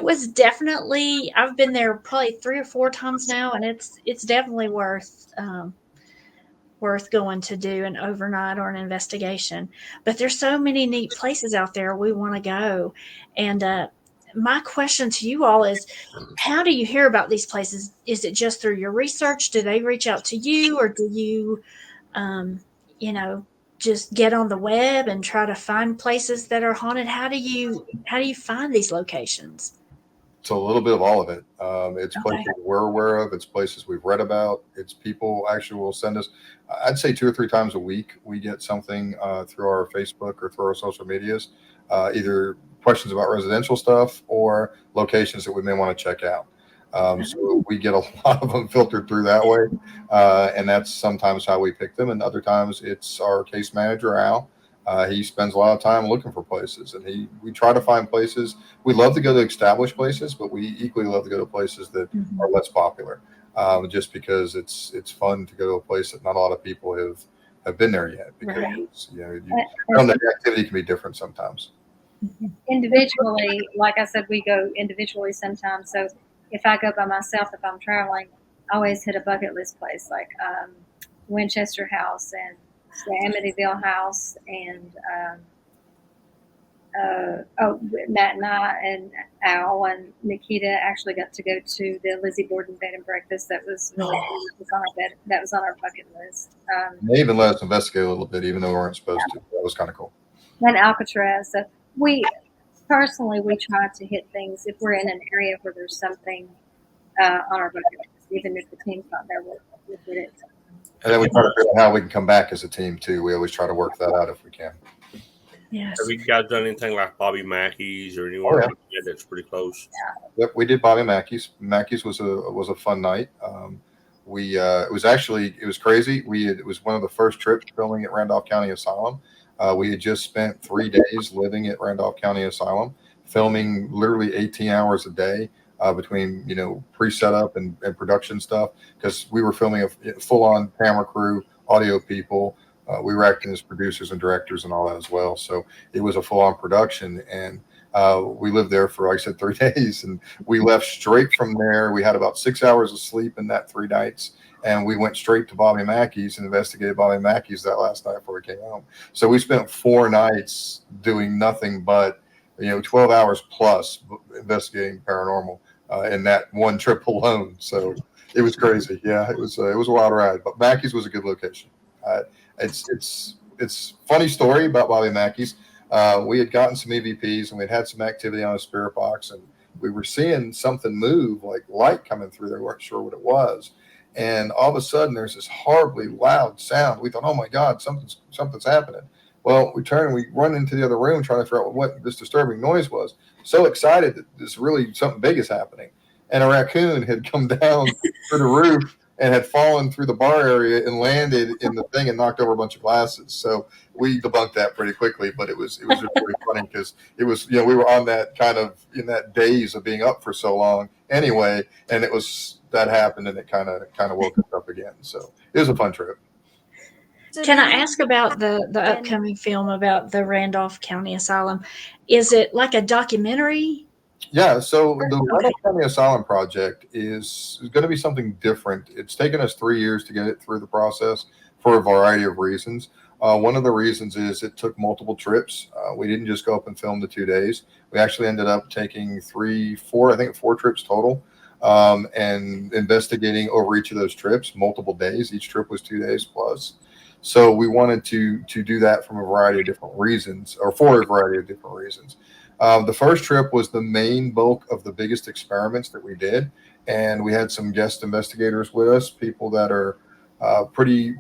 was definitely, I've been there probably 3 or 4 times now, and it's definitely worth going to do an overnight or an investigation. But there's so many neat places out there we want to go. And my question to you all is, how do you hear about these places? Is it just through your research? Do they reach out to you, or do you, um, you know, just get on the web and try to find places that are haunted? How do you find these locations? It's a little bit of all of it. It's Okay. places we're aware of. It's places we've read about. It's people actually will send us. I'd say 2 or 3 times a week we get something through our Facebook or through our social medias, either questions about residential stuff or locations that we may want to check out. So we get a lot of them filtered through that way, and that's sometimes how we pick them. And other times it's our case manager Al. He spends a lot of time looking for places, and we try to find places. We love to go to established places, but we equally love to go to places that are less popular, just because it's fun to go to a place that not a lot of people have been there yet. Because the activity can be different sometimes. Individually, like I said, we go individually sometimes. So if I go by myself, if I'm traveling, I always hit a bucket list place like Winchester House and the Amityville House, and Matt and I and Al and Nikita actually got to go to the Lizzie Borden bed and breakfast. That was really that was on our bucket list. They even let us investigate a little bit, even though we weren't supposed to. That was kind of cool. And Alcatraz. So we try to hit things if we're in an area where there's something on our bucket list, even if the team's not there, we'll hit it. And then we try to figure out how we can come back as a team too. We always try to work that out if we can. Yes. Have you guys done anything like Bobby Mackey's or anywhere like that that's pretty close? Yep, we did Bobby Mackey's. Mackey's was a fun night. It was crazy. It was one of the first trips filming at Randolph County Asylum. We had just spent 3 days living at Randolph County Asylum, filming literally 18 hours a day. Between pre-setup and production stuff, because we were filming a full-on camera crew, audio people. We were acting as producers and directors and all that as well. So it was a full-on production, and we lived there for, like I said, 3 days, and we left straight from there. We had about 6 hours of sleep in that 3 nights, and we went straight to Bobby Mackey's and investigated Bobby Mackey's that last night before we came home. So we spent 4 nights doing nothing but 12 hours plus investigating paranormal. In that one trip alone, so it was crazy. Yeah, it was a wild ride. But Mackey's was a good location. It's funny story about Bobby Mackey's. We had gotten some EVPs and we'd had some activity on a spirit box, and we were seeing something move, like light coming through there. We weren't sure what it was, and all of a sudden there's this horribly loud sound. We thought, oh my God, something's happening. Well, we turn and we run into the other room trying to figure out what this disturbing noise was. So excited that this really something big is happening. And a raccoon had come down through the roof and had fallen through the bar area and landed in the thing and knocked over a bunch of glasses. So we debunked that pretty quickly, but it was just pretty funny because it was, we were on that kind of in that daze of being up for so long anyway. And that happened and it kind of woke us up again. So it was a fun trip. Can I ask about the upcoming film about the Randolph County Asylum? Is it like a documentary? Yeah, so the Randolph County Asylum project is going to be something different. It's taken us 3 years to get it through the process for a variety of reasons. One of the reasons is it took multiple trips. We didn't just go up and film the 2 days. We actually ended up taking 4 trips total, and investigating over each of those trips, multiple days. Each trip was 2 days plus. So we wanted to do that from a variety of different reasons, or for a variety of different reasons. The first trip was the main bulk of the biggest experiments that we did, and we had some guest investigators with us, people that are pretty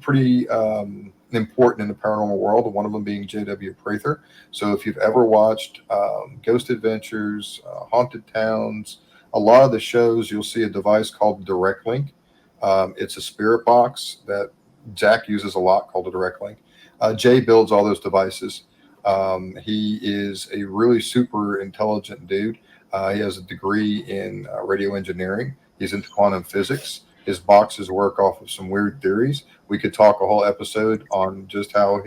important in the paranormal world. One of them being J.W. Prather. So if you've ever watched Ghost Adventures, Haunted Towns, a lot of the shows, you'll see a device called Direct Link. It's a spirit box that Zach uses a lot called a Direct Link. Jay builds all those devices. He is a really super intelligent dude. He has a degree in radio engineering. He's into quantum physics. His boxes work off of some weird theories. We could talk a whole episode on just how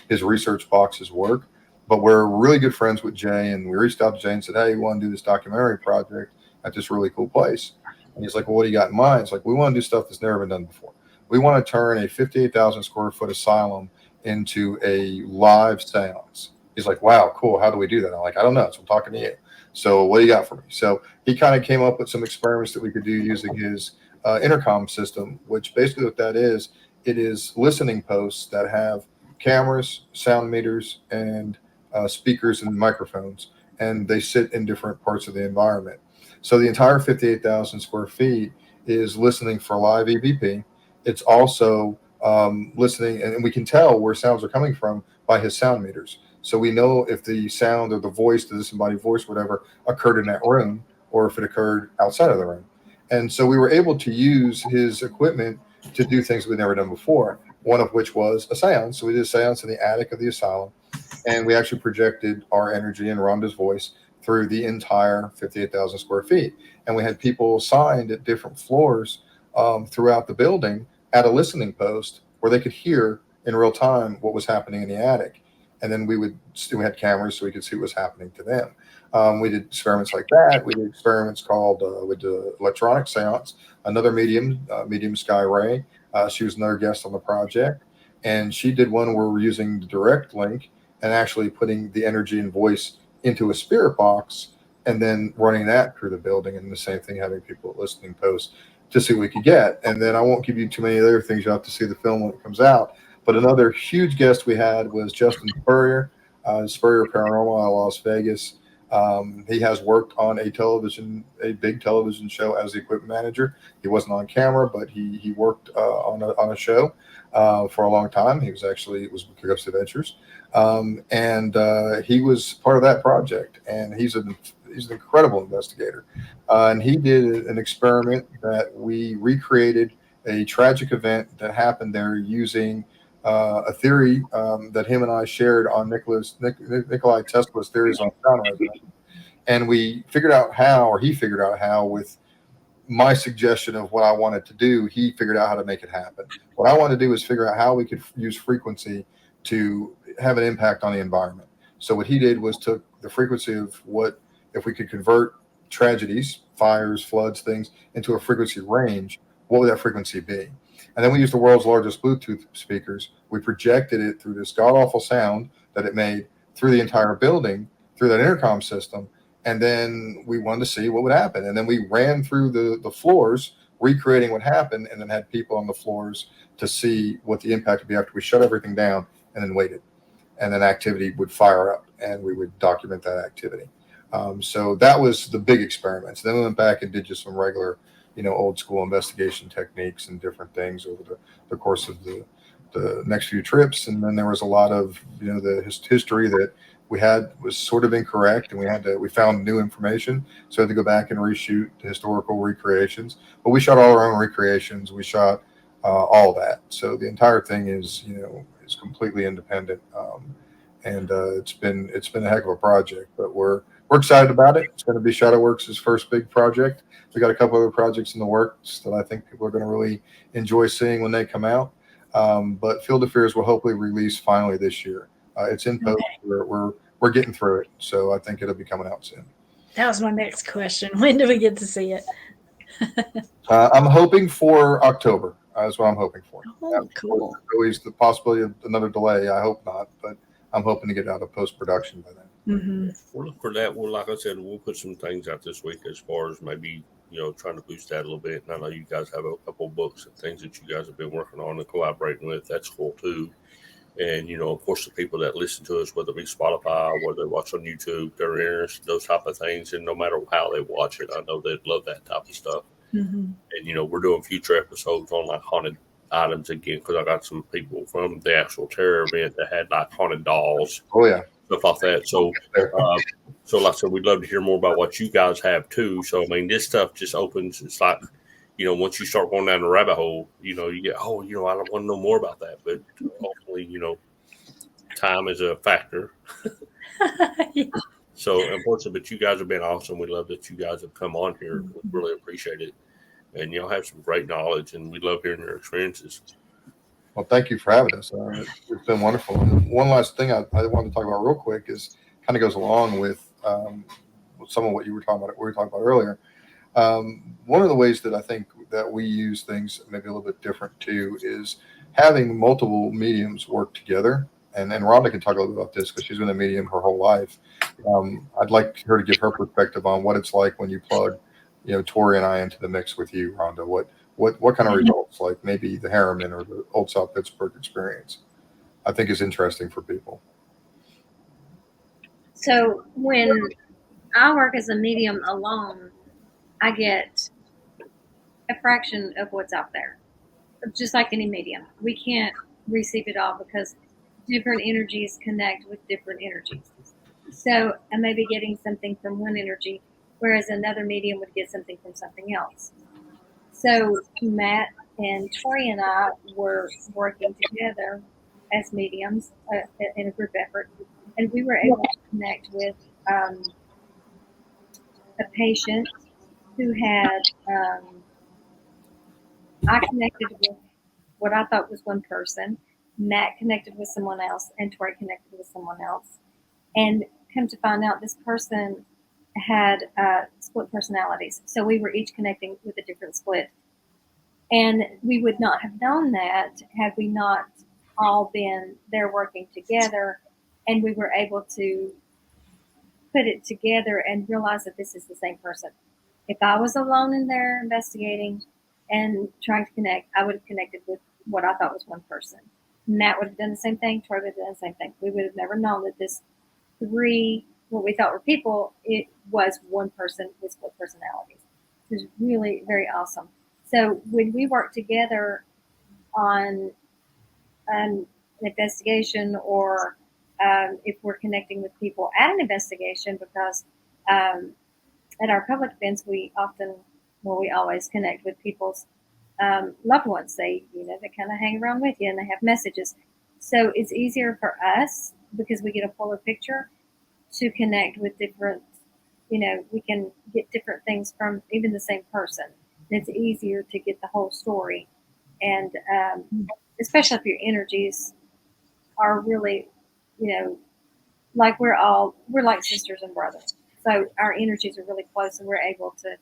his research boxes work. But we're really good friends with Jay, and we reached out to Jay and said, "Hey, we want to do this documentary project at this really cool place." And he's like, "Well, what do you got in mind?" It's like, "We want to do stuff that's never been done before. We want to turn a 58,000 square foot asylum into a live seance." He's like, "Wow, cool. How do we do that?" I'm like, "I don't know. So I'm talking to you. So what do you got for me?" So he kind of came up with some experiments that we could do using his intercom system, which basically what that is, it is listening posts that have cameras, sound meters, and speakers and microphones, and they sit in different parts of the environment. So the entire 58,000 square feet is listening for live EVP. It's also listening, and we can tell where sounds are coming from by his sound meters. So we know if the sound or the voice, the disembodied voice, whatever, occurred in that room, or if it occurred outside of the room. And so we were able to use his equipment to do things we'd never done before, one of which was a seance. So we did a seance in the attic of the asylum, and we actually projected our energy and Ronda's voice through the entire 58,000 square feet. And we had people assigned at different floors throughout the building at a listening post where they could hear in real time what was happening in the attic. And then we had cameras so we could see what was happening to them. We did experiments like that. We did experiments called with the electronic seance. Another medium Sky Ray. She was another guest on the project, and she did one where we're using the direct link and actually putting the energy and voice into a spirit box and then running that through the building. And the same thing, having people at listening posts to see what we could get. And then I won't give you too many other things. You'll have to see the film when it comes out. But another huge guest we had was Justin Spurrier, Spurrier Paranormal out of Las Vegas. He has worked on a big television show as the equipment manager. He wasn't on camera, but he worked on a show for a long time. It was Ghost Adventures, and he was part of that project. And he's an incredible investigator. And he did an experiment that we recreated a tragic event that happened there using a theory that him and I shared on Nikolai Tesla's theories on sound resonance. And we figured out how, or he figured out how, with my suggestion of what I wanted to do, he figured out how to make it happen. What I wanted to do is figure out how we could use frequency to have an impact on the environment. So what he did was took the frequency of what, if we could convert tragedies, fires, floods, things into a frequency range, what would that frequency be? And then we used the world's largest Bluetooth speakers. We projected it through this god-awful sound that it made through the entire building, through that intercom system. And then we wanted to see what would happen. And then we ran through the floors, recreating what happened, and then had people on the floors to see what the impact would be after we shut everything down and then waited. And then activity would fire up, and we would document that activity. So that was the big experiments. Then we went back and did just some regular, old school investigation techniques and different things over the course of the next few trips. And then there was a lot of, the history that we had was sort of incorrect, and we found new information. So we had to go back and reshoot the historical recreations, but we shot all our own recreations. We shot all that. So the entire thing is completely independent. And it's been a heck of a project, but we're excited about it. It's going to be Shadowworks' first big project. We got a couple other projects in the works that I think people are going to really enjoy seeing when they come out. But Field of Fears will hopefully release finally this year. It's in post. Okay. We're getting through it, so I think it'll be coming out soon. That was my next question. When do we get to see it? I'm hoping for October. That's what I'm hoping for. Oh, cool. Always the possibility of another delay. I hope not, but I'm hoping to get out of post-production by then. Mm-hmm. We'll look for that. Well, like I said, we'll put some things out this week as far as maybe, trying to boost that a little bit. And I know you guys have a couple of books and things that you guys have been working on and collaborating with. That's cool too. And, of course, the people that listen to us, whether it be Spotify, whether they watch on YouTube, they're interested in those type of things. And no matter how they watch it, I know they'd love that type of stuff. Mm-hmm. And, we're doing future episodes on like haunted items again, because I got some people from the actual terror event that had like haunted dolls. Oh, yeah. Stuff like that. So, like I said, we'd love to hear more about what you guys have too. So, I mean, this stuff just opens. It's like, once you start going down the rabbit hole, you get, I don't want to know more about that. But hopefully, time is a factor. Yeah. So unfortunately, but you guys have been awesome. We love that you guys have come on here. We really appreciate it. And y'all have some great knowledge, and we love hearing your experiences. Well, thank you for having us. It's been wonderful. And one last thing I wanted to talk about real quick is kind of goes along with some of what you were talking about. We were talking about earlier. One of the ways that I think that we use things maybe a little bit different too is having multiple mediums work together. And Rhonda can talk a little bit about this because she's been a medium her whole life. I'd like her to give her perspective on what it's like when you plug, Tori and I into the mix with you, Rhonda. What kind of results, like maybe the Harriman or the Old South Pittsburgh experience, I think is interesting for people. So when I work as a medium alone, I get a fraction of what's out there. Just like any medium, we can't receive it all because different energies connect with different energies. So I may be getting something from one energy, whereas another medium would get something from something else. So Matt and Tori and I were working together as mediums in a group effort, and we were able to connect with a patient who had, I connected with what I thought was one person, Matt connected with someone else, and Tori connected with someone else. And come to find out, this person had split personalities. So we were each connecting with a different split. And we would not have known that had we not all been there working together, and we were able to put it together and realize that this is the same person. If I was alone in there investigating and trying to connect, I would have connected with what I thought was one person. Matt would have done the same thing. Troy would have done the same thing. We would have never known that this three, what we thought were people, it was one person with split personalities. It was really very awesome. So when we work together on an investigation, or if we're connecting with people at an investigation, because at our public events, we always connect with people's loved ones. They kind of hang around with you and they have messages. So it's easier for us because we get a fuller picture to connect with different, we can get different things from even the same person. And it's easier to get the whole story. And especially if your energies are really, like we're like sisters and brothers. So our energies are really close and we're able to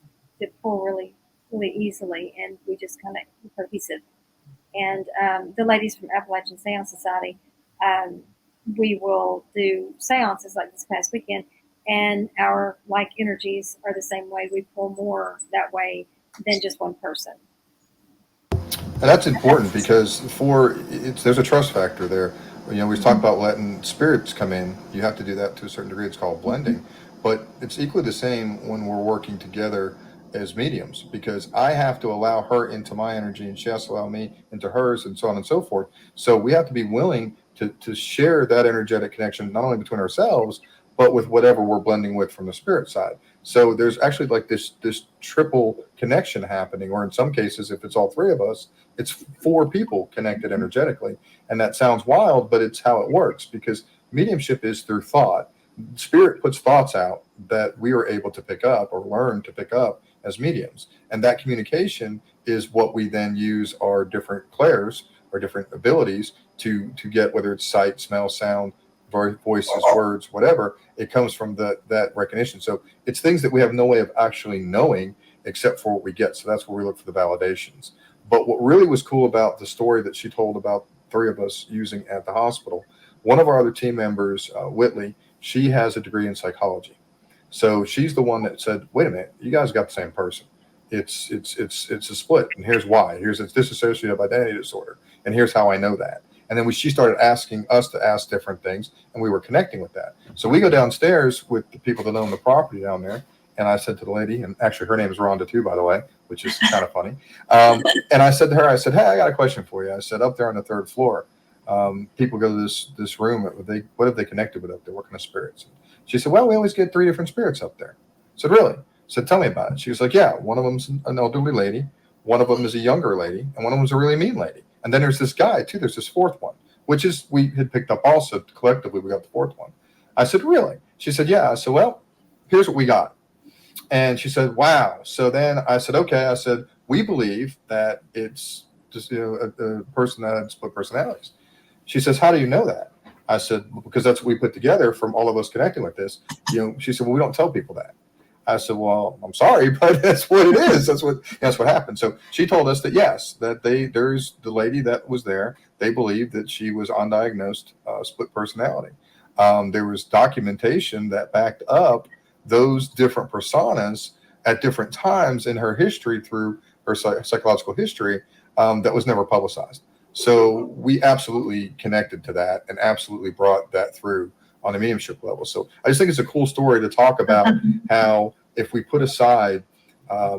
pull really, really easily, and we just kind of cohesive. And the ladies from Appalachian Seance Society, we will do seances like this past weekend, and our like energies are the same way. We pull more that way than just one person. And that's important because there's a trust factor there. We talk about letting spirits come in. You have to do that to a certain degree. It's called blending. But it's equally the same when we're working together as mediums, because I have to allow her into my energy and she has to allow me into hers, and so on and so forth. So we have to be willing to share that energetic connection, not only between ourselves, but with whatever we're blending with from the spirit side. So there's actually like this triple connection happening, or in some cases, if it's all three of us, it's 4 people connected energetically. And that sounds wild, but it's how it works, because mediumship is through thought. Spirit puts thoughts out that we are able to pick up or learn to pick up as mediums. And that communication is what we then use our different clairs or different abilities to get, whether it's sight, smell, sound, voices, words, whatever. It comes from that recognition. So it's things that we have no way of actually knowing except for what we get. So that's where we look for the validations. But what really was cool about the story that she told about 3 of us using at the hospital, one of our other team members, Whitley, she has a degree in psychology. So she's the one that said, wait a minute, you guys got the same person. It's a split. And here's why. It's dissociative identity disorder. And here's how I know that. And then she started asking us to ask different things, and we were connecting with that. So we go downstairs with the people that own the property down there. And I said to the lady, and actually her name is Ronda too, by the way, which is kind of funny. And I said to her, hey, I got a question for you. I said, up there on the 3rd floor, people go to this room. What have they connected with up there? What kind of spirits? She said, well, we always get 3 different spirits up there. I said, really? I said, tell me about it. She was like, yeah, one of them's an elderly lady. One of them is a younger lady. And one of them's a really mean lady. And then there's this guy too. There's this 4th one. which is we had picked up also collectively. We got the fourth one. I said, really? She said, yeah. I said, well, here's what we got. And she said, wow. So then I said, okay. I said, we believe that it's just a person that had split personalities. She says, how do you know that? I said, because that's what we put together from all of us connecting with this. She said, well, we don't tell people that. I said, well, I'm sorry, but that's what it is. That's what happened. So she told us that, yes, that there's the lady that was there. They believed that she was undiagnosed split personality. There was documentation that backed up those different personas at different times in her history through her psychological history that was never publicized. So we absolutely connected to that and absolutely brought that through on a mediumship level. So I just think it's a cool story to talk about how if we put aside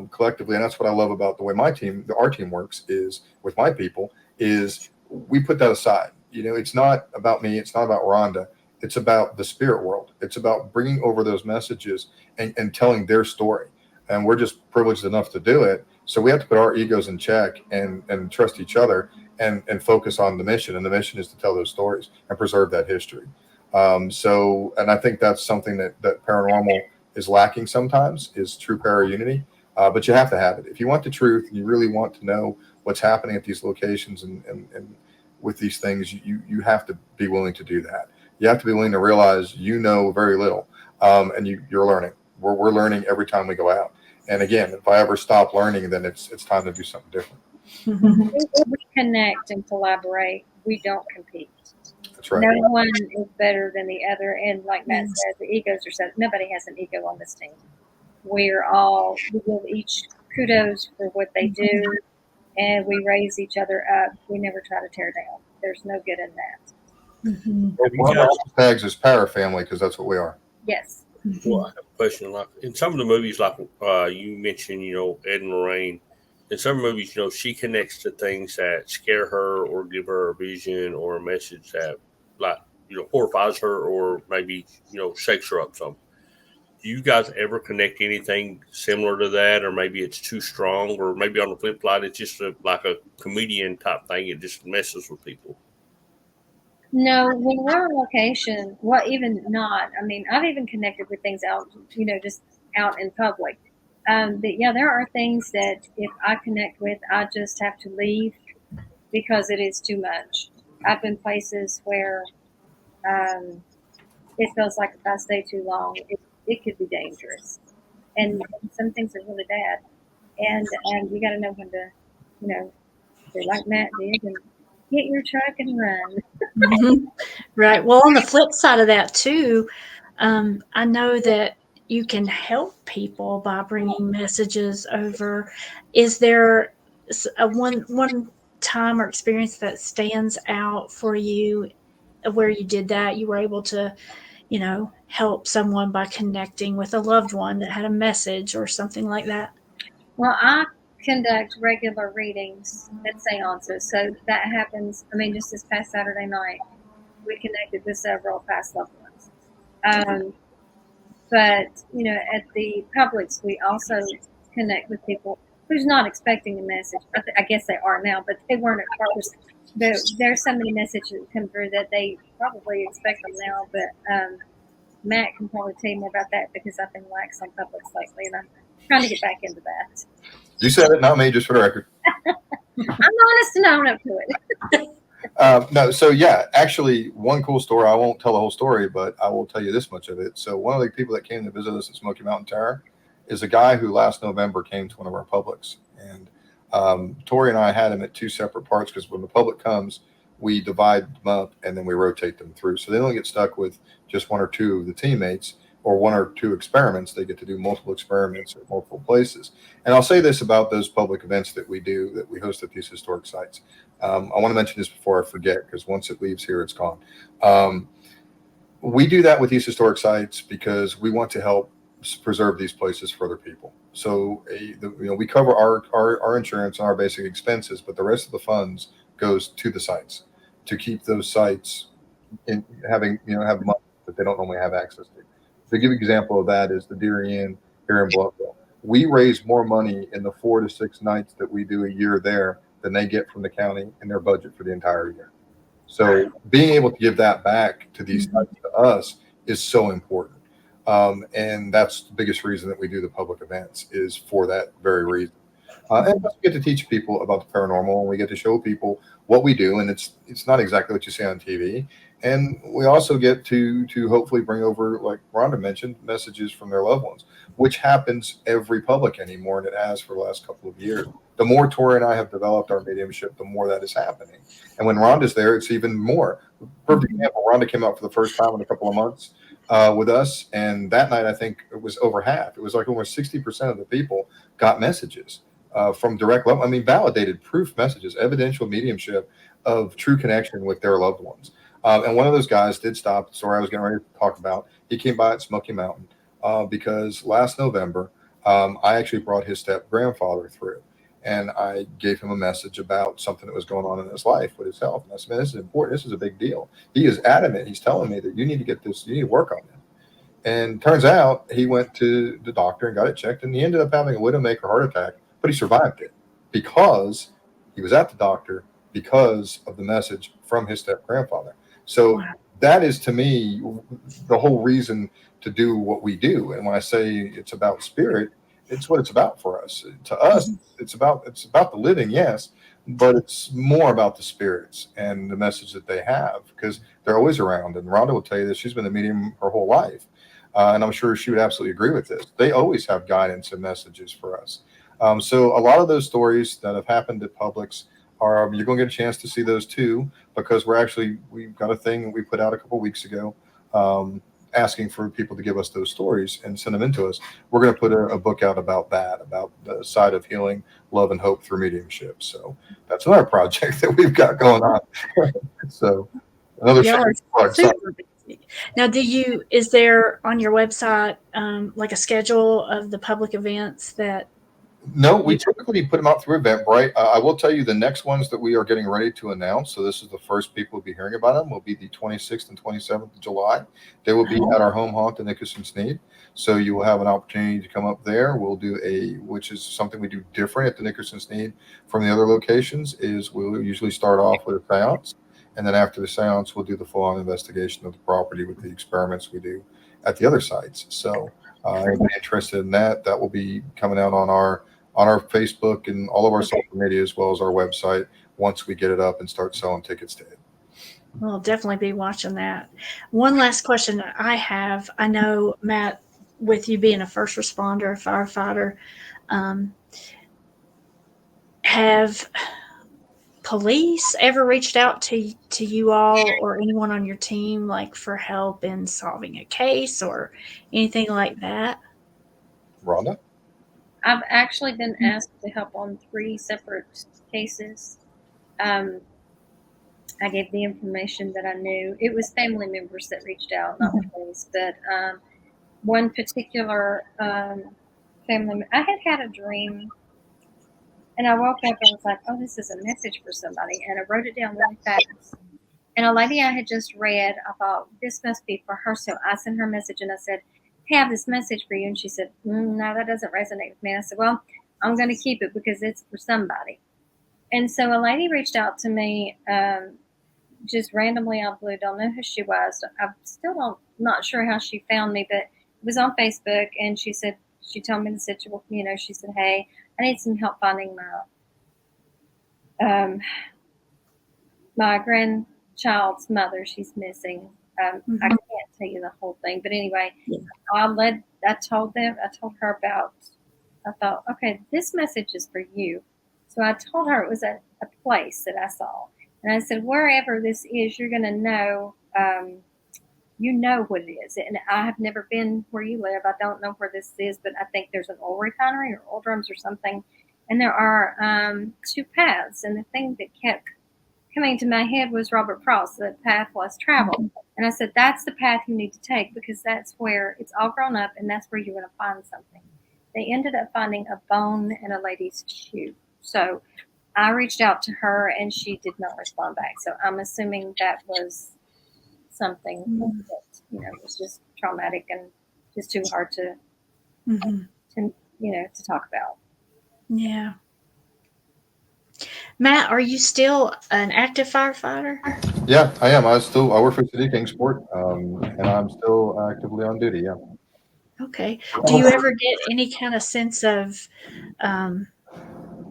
collectively, and that's what I love about the way our team works is with my people, is we put that aside. It's not about me. It's not about Ronda. It's about the spirit world. It's about bringing over those messages and telling their story. And we're just privileged enough to do it. So we have to put our egos in check and trust each other and focus on the mission. And the mission is to tell those stories and preserve that history. And I think that's something that paranormal is lacking sometimes, is true para-unity. But you have to have it. If you want the truth and you really want to know what's happening at these locations and with these things, you have to be willing to do that. You have to be willing to realize very little, and you're learning. We're learning every time we go out. And again, if I ever stop learning, then it's time to do something different. We connect and collaborate. We don't compete. That's right. No one is better than the other. And like Matt said, the egos are set. Nobody has an ego on this team. We give each kudos for what they do, and we raise each other up. We never try to tear down. There's no good in that. One of the tags is para family because that's what we are. Yes. Well, I have a question. Like in some of the movies, like you mentioned, Ed and Lorraine. In some movies, she connects to things that scare her or give her a vision or a message that, like, horrifies her or maybe shakes her up some. Do you guys ever connect anything similar to that, or maybe it's too strong, or maybe on the flip side, it's just like a comedian type thing? It just messes with people. No, when we're on location, even not. I mean, I've even connected with things out, just out in public. But yeah, there are things that if I connect with, I just have to leave because it is too much. I've been places where it feels like if I stay too long, it could be dangerous. And some things are really bad. And you got to know when to, say like Matt did, and get your truck and run. Right. Well, on the flip side of that too, I know that you can help people by bringing messages over. Is there a one time or experience that stands out for you where you did that? You were able to, help someone by connecting with a loved one that had a message or something like that? Well, I conduct regular readings at seances. So that happens, just this past Saturday night, we connected with several past loved ones. But, at the Publix, we also connect with people who's not expecting a message. I guess they are now, but they weren't at first. There's so many messages that come through that they probably expect them now. But Matt can probably tell you more about that because I've been lax on Publix lately, and I'm trying to get back into that. You said it, not me, just for the record. I'm honest and own up to it. No, so yeah, actually, one cool story. I won't tell the whole story, but I will tell you this much of it. So one of the people that came to visit us at Smoky Mountain Terror is a guy who last November came to one of our Publix. And Tori and I had him at two separate parts because when the public comes, we divide them up and then we rotate them through. So they don't get stuck with just one or two of the teammates or one or two experiments. They get to do multiple experiments at multiple places. And I'll say this about those public events that we do, that we host at these historic sites. I want to mention this before I forget, because once it leaves here, it's gone. We do that with these historic sites because we want to help preserve these places for other people. So we cover our insurance and our basic expenses, but the rest of the funds goes to the sites to keep those sites in having have money that they don't normally have access to. To give an example of that is the Deer Inn here in Bluffville. We raise more money in the 4 to 6 nights that we do a year there than they get from the county in their budget for the entire year. So being able to give that back to these sites, to us, is so important. And that's the biggest reason that we do the public events, is for that very reason. And we get to teach people about the paranormal, and we get to show people what we do, and it's not exactly what you see on TV. And we also get to hopefully bring over, like Rhonda mentioned, messages from their loved ones, which happens every public anymore, and it has for the last couple of years. The more Tori and I have developed our mediumship, the more that is happening. And when Rhonda's there, it's even more. Perfect example: Rhonda came out for the first time in a couple of months with us, and that night I think it was over half. It was like almost 60% of the people got messages from direct love. I mean, validated proof messages, evidential mediumship of true connection with their loved ones. And one of those guys did stop. The story I was getting ready to talk about. He came by at Smoky Mountain because last November, I actually brought his step grandfather through. And I gave him a message about something that was going on in his life with his health. And I said, man, this is important. This is a big deal. He is adamant. He's telling me that you need to get this, you need to work on this. And turns out he went to the doctor and got it checked. And he ended up having a widowmaker heart attack, but he survived it because he was at the doctor, because of the message from his step grandfather. So that is, to me, the whole reason to do what we do. And when I say it's about spirit, it's what it's about for us. To us, it's about the living, yes, but it's more about the spirits and the message that they have, because they're always around. And Rhonda will tell you that she's been a medium her whole life. And I'm sure she would absolutely agree with this. They always have guidance and messages for us. So a lot of those stories that have happened at Publix are, you're going to get a chance to see those too, because we've got a thing that we put out a couple of weeks ago, asking for people to give us those stories and send them in to us. We're going to put a book out about that, about the side of healing, love, and hope through mediumship. So that's another project that we've got going on. So another Now, is there on your website like a schedule of the public events that? No, we typically put them out through Eventbrite. I will tell you the next ones that we are getting ready to announce. So this is the first people will be hearing about them. Will be the 26th and 27th of July. They will be at our home haunt in Nickerson Sneed. So you will have an opportunity to come up there. We'll do which is something we do different at the Nickerson Sneed from the other locations, is we'll usually start off with a seance. And then after the seance, we'll do the full-on investigation of the property with the experiments we do at the other sites. So anybody interested in that will be coming out on our Facebook and all of our social media, as well as our website, once we get it up and start selling tickets to it. We'll definitely be watching that. One last question I have. I know, Matt, with you being a first responder, a firefighter, have police ever reached out to you all or anyone on your team, like for help in solving a case or anything like that? Rhonda? I've actually been asked to help on 3 separate cases. I gave the information that I knew. It was family members that reached out, not the police. But one particular family, I had a dream, and I woke up and was like, "Oh, this is a message for somebody," and I wrote it down really fast. And a lady I had just read, I thought, this must be for her. So I sent her a message and I said, "Hey, I have this message for you." And she said, "No, that doesn't resonate with me." And I said, "Well, I'm going to keep it because it's for somebody." And so a lady reached out to me just randomly out of the blue. Don't know who she was. I still not sure how she found me, but it was on Facebook. And she told me the situation. She said, "Hey, I need some help finding my grandchild's mother. She's missing." I can't tell you the whole thing, but anyway, I told her about. I thought, okay, this message is for you. So I told her it was a place that I saw, and I said, wherever this is, you're going to know. You know what it is, and I have never been where you live. I don't know where this is, but I think there's an oil refinery or oil drums or something, and there are 2 paths. And the thing that kept coming to my head was Robert Frost, the path less traveled. And I said, that's the path you need to take, because that's where it's all grown up, and that's where you're going to find something. They ended up finding a bone in a lady's shoe. So I reached out to her, and she did not respond back. So I'm assuming that was something that was just traumatic and just too hard to talk about. Yeah. Matt, are you still an active firefighter? Yeah, I am. I work for City Kingsport, and I'm still actively on duty. Yeah. Okay. Do you ever get any kind of sense of um,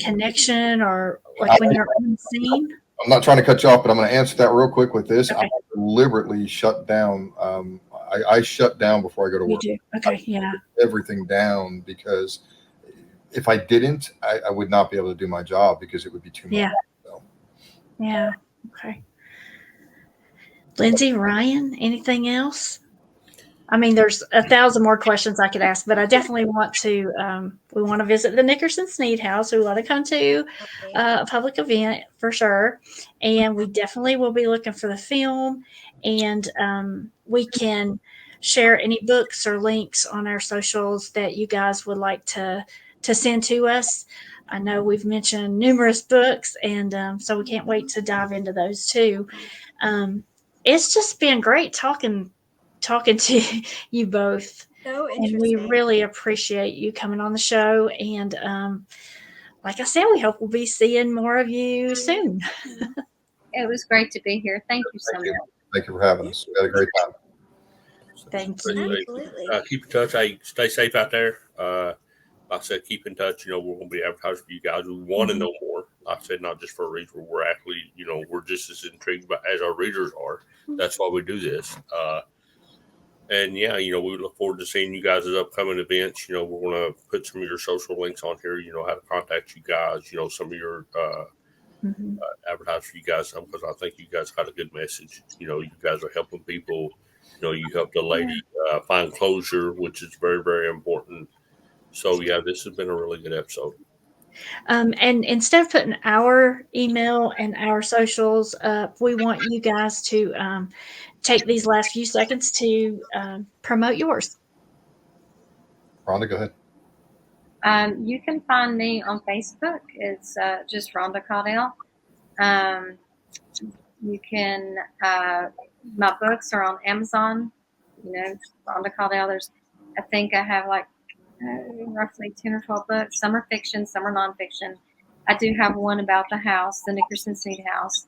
connection or like when you're on the scene? I'm not trying to cut you off, but I'm going to answer that real quick with this. I Okay. deliberately shut down. I shut down before I go to You work. do. Okay. Yeah. Everything down because if I didn't, I would not be able to do my job because it would be too much. Yeah. So. Yeah. Okay. Lindsay, Ryan, anything else? I mean, there's 1,000 more questions I could ask, but I definitely want to. We want to visit the Nickerson Sneed House. We want to come to a public event for sure, and we definitely will be looking for the film. And we can share any books or links on our socials that you guys would like to send to us. I know we've mentioned numerous books, and so we can't wait to dive into those too. It's just been great talking to you both. So And we interesting. really appreciate you coming on the show. And like I said, we hope we'll be seeing more of you soon. It was great to be here. Thank you so much. Thank you for having us. We had a great time. Thank you. Absolutely. Keep in touch. Hey, stay safe out there. Like I said, keep in touch. We're going to be advertising for you guys. We want to know more. Like I said, not just for a reader. We're actually, we're just as intrigued as our readers are. That's why we do this. And yeah, we look forward to seeing you guys at upcoming events. We're going to put some of your social links on here. How to contact you guys. Some of your advertise for you guys because I think you guys got a good message. You guys are helping people. You helped a lady find closure, which is very, very important. So yeah, this has been a really good episode. And instead of putting our email and our socials up, we want you guys to take these last few seconds to promote yours. Rhonda, go ahead. You can find me on Facebook. It's just Ronda Caudill. You can, my books are on Amazon. Ronda Caudill. I think I have like roughly 10 or 12 books. Some are fiction, some are nonfiction. I do have one about the house, the Nickerson Sneed House.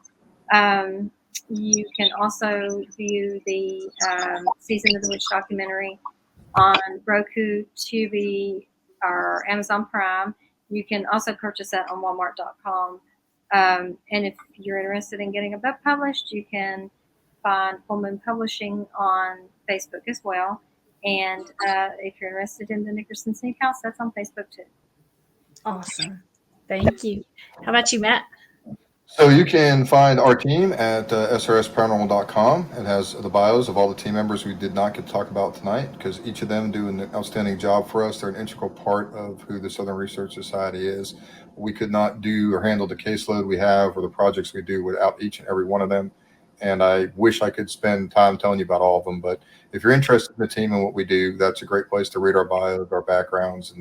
You can also view the Season of the Witch documentary on Roku, Tubi, or Amazon Prime. You can also purchase that on Walmart.com. And if you're interested in getting a book published, you can find Full Moon Publishing on Facebook as well. And if you're interested in the Nickerson Sneed House, that's on Facebook too. Awesome. Thank you. How about you, Matt? So you can find our team at srsparanormal.com. It has the bios of all the team members we did not get to talk about tonight because each of them do an outstanding job for us. They're an integral part of who the Southern Research Society is. We could not do or handle the caseload we have or the projects we do without each and every one of them. And I wish I could spend time telling you about all of them. But if you're interested in the team and what we do, that's a great place to read our bios, our backgrounds,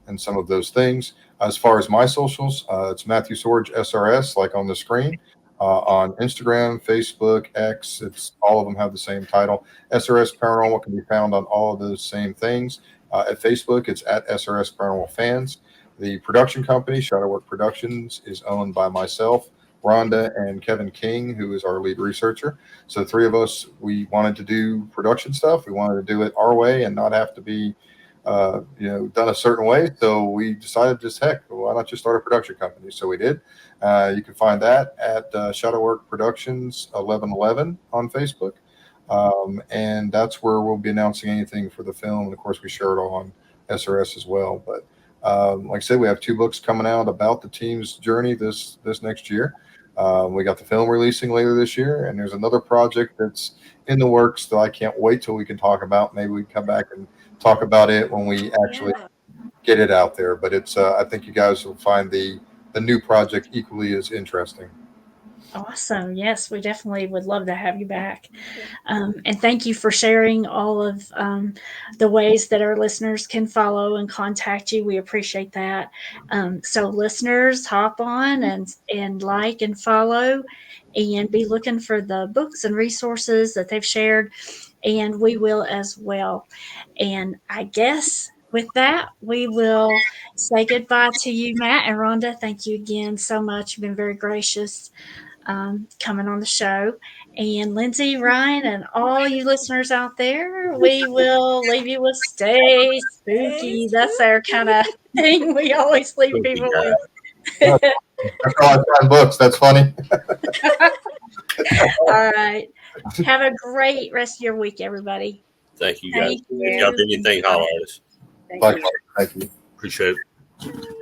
and some of those things. As far as my socials, it's Matthew Sorge SRS, like on the screen, on Instagram, Facebook, X. It's all of them have the same title. SRS Paranormal can be found on all of those same things. At Facebook, it's at SRS Paranormal Fans. The production company, Shadowwork Productions, is owned by myself, Rhonda, and Kevin King, who is our lead researcher. So the three of us, we wanted to do production stuff. We wanted to do it our way and not have to be done a certain way. So we decided just heck, why not just start a production company? So we did. You can find that at Shadowwork Productions 1111 on Facebook. And that's where we'll be announcing anything for the film. And of course, we share it all on SRS as well. But like I said, we have 2 books coming out about the team's journey this next year. We got the film releasing later this year, and there's another project that's in the works that I can't wait till we can talk about. Maybe we can come back and talk about it when we actually get it out there. But it's I think you guys will find the new project equally as interesting. Awesome. Yes, we definitely would love to have you back. And thank you for sharing all of the ways that our listeners can follow and contact you. We appreciate that. So listeners, hop on and like and follow and be looking for the books and resources that they've shared. And we will as well. And I guess with that, we will say goodbye to you, Matt and Rhonda. Thank you again so much. You've been very gracious coming on the show. And Lindsay, Ryan, and all you listeners out there, we will leave you with stay spooky. That's our kind of thing we always leave people with. That's how I find books. That's funny. All right. Have a great rest of your week, everybody. Thank you, guys. Thank you. If y'all do anything, holler at us. Thank you. Appreciate it.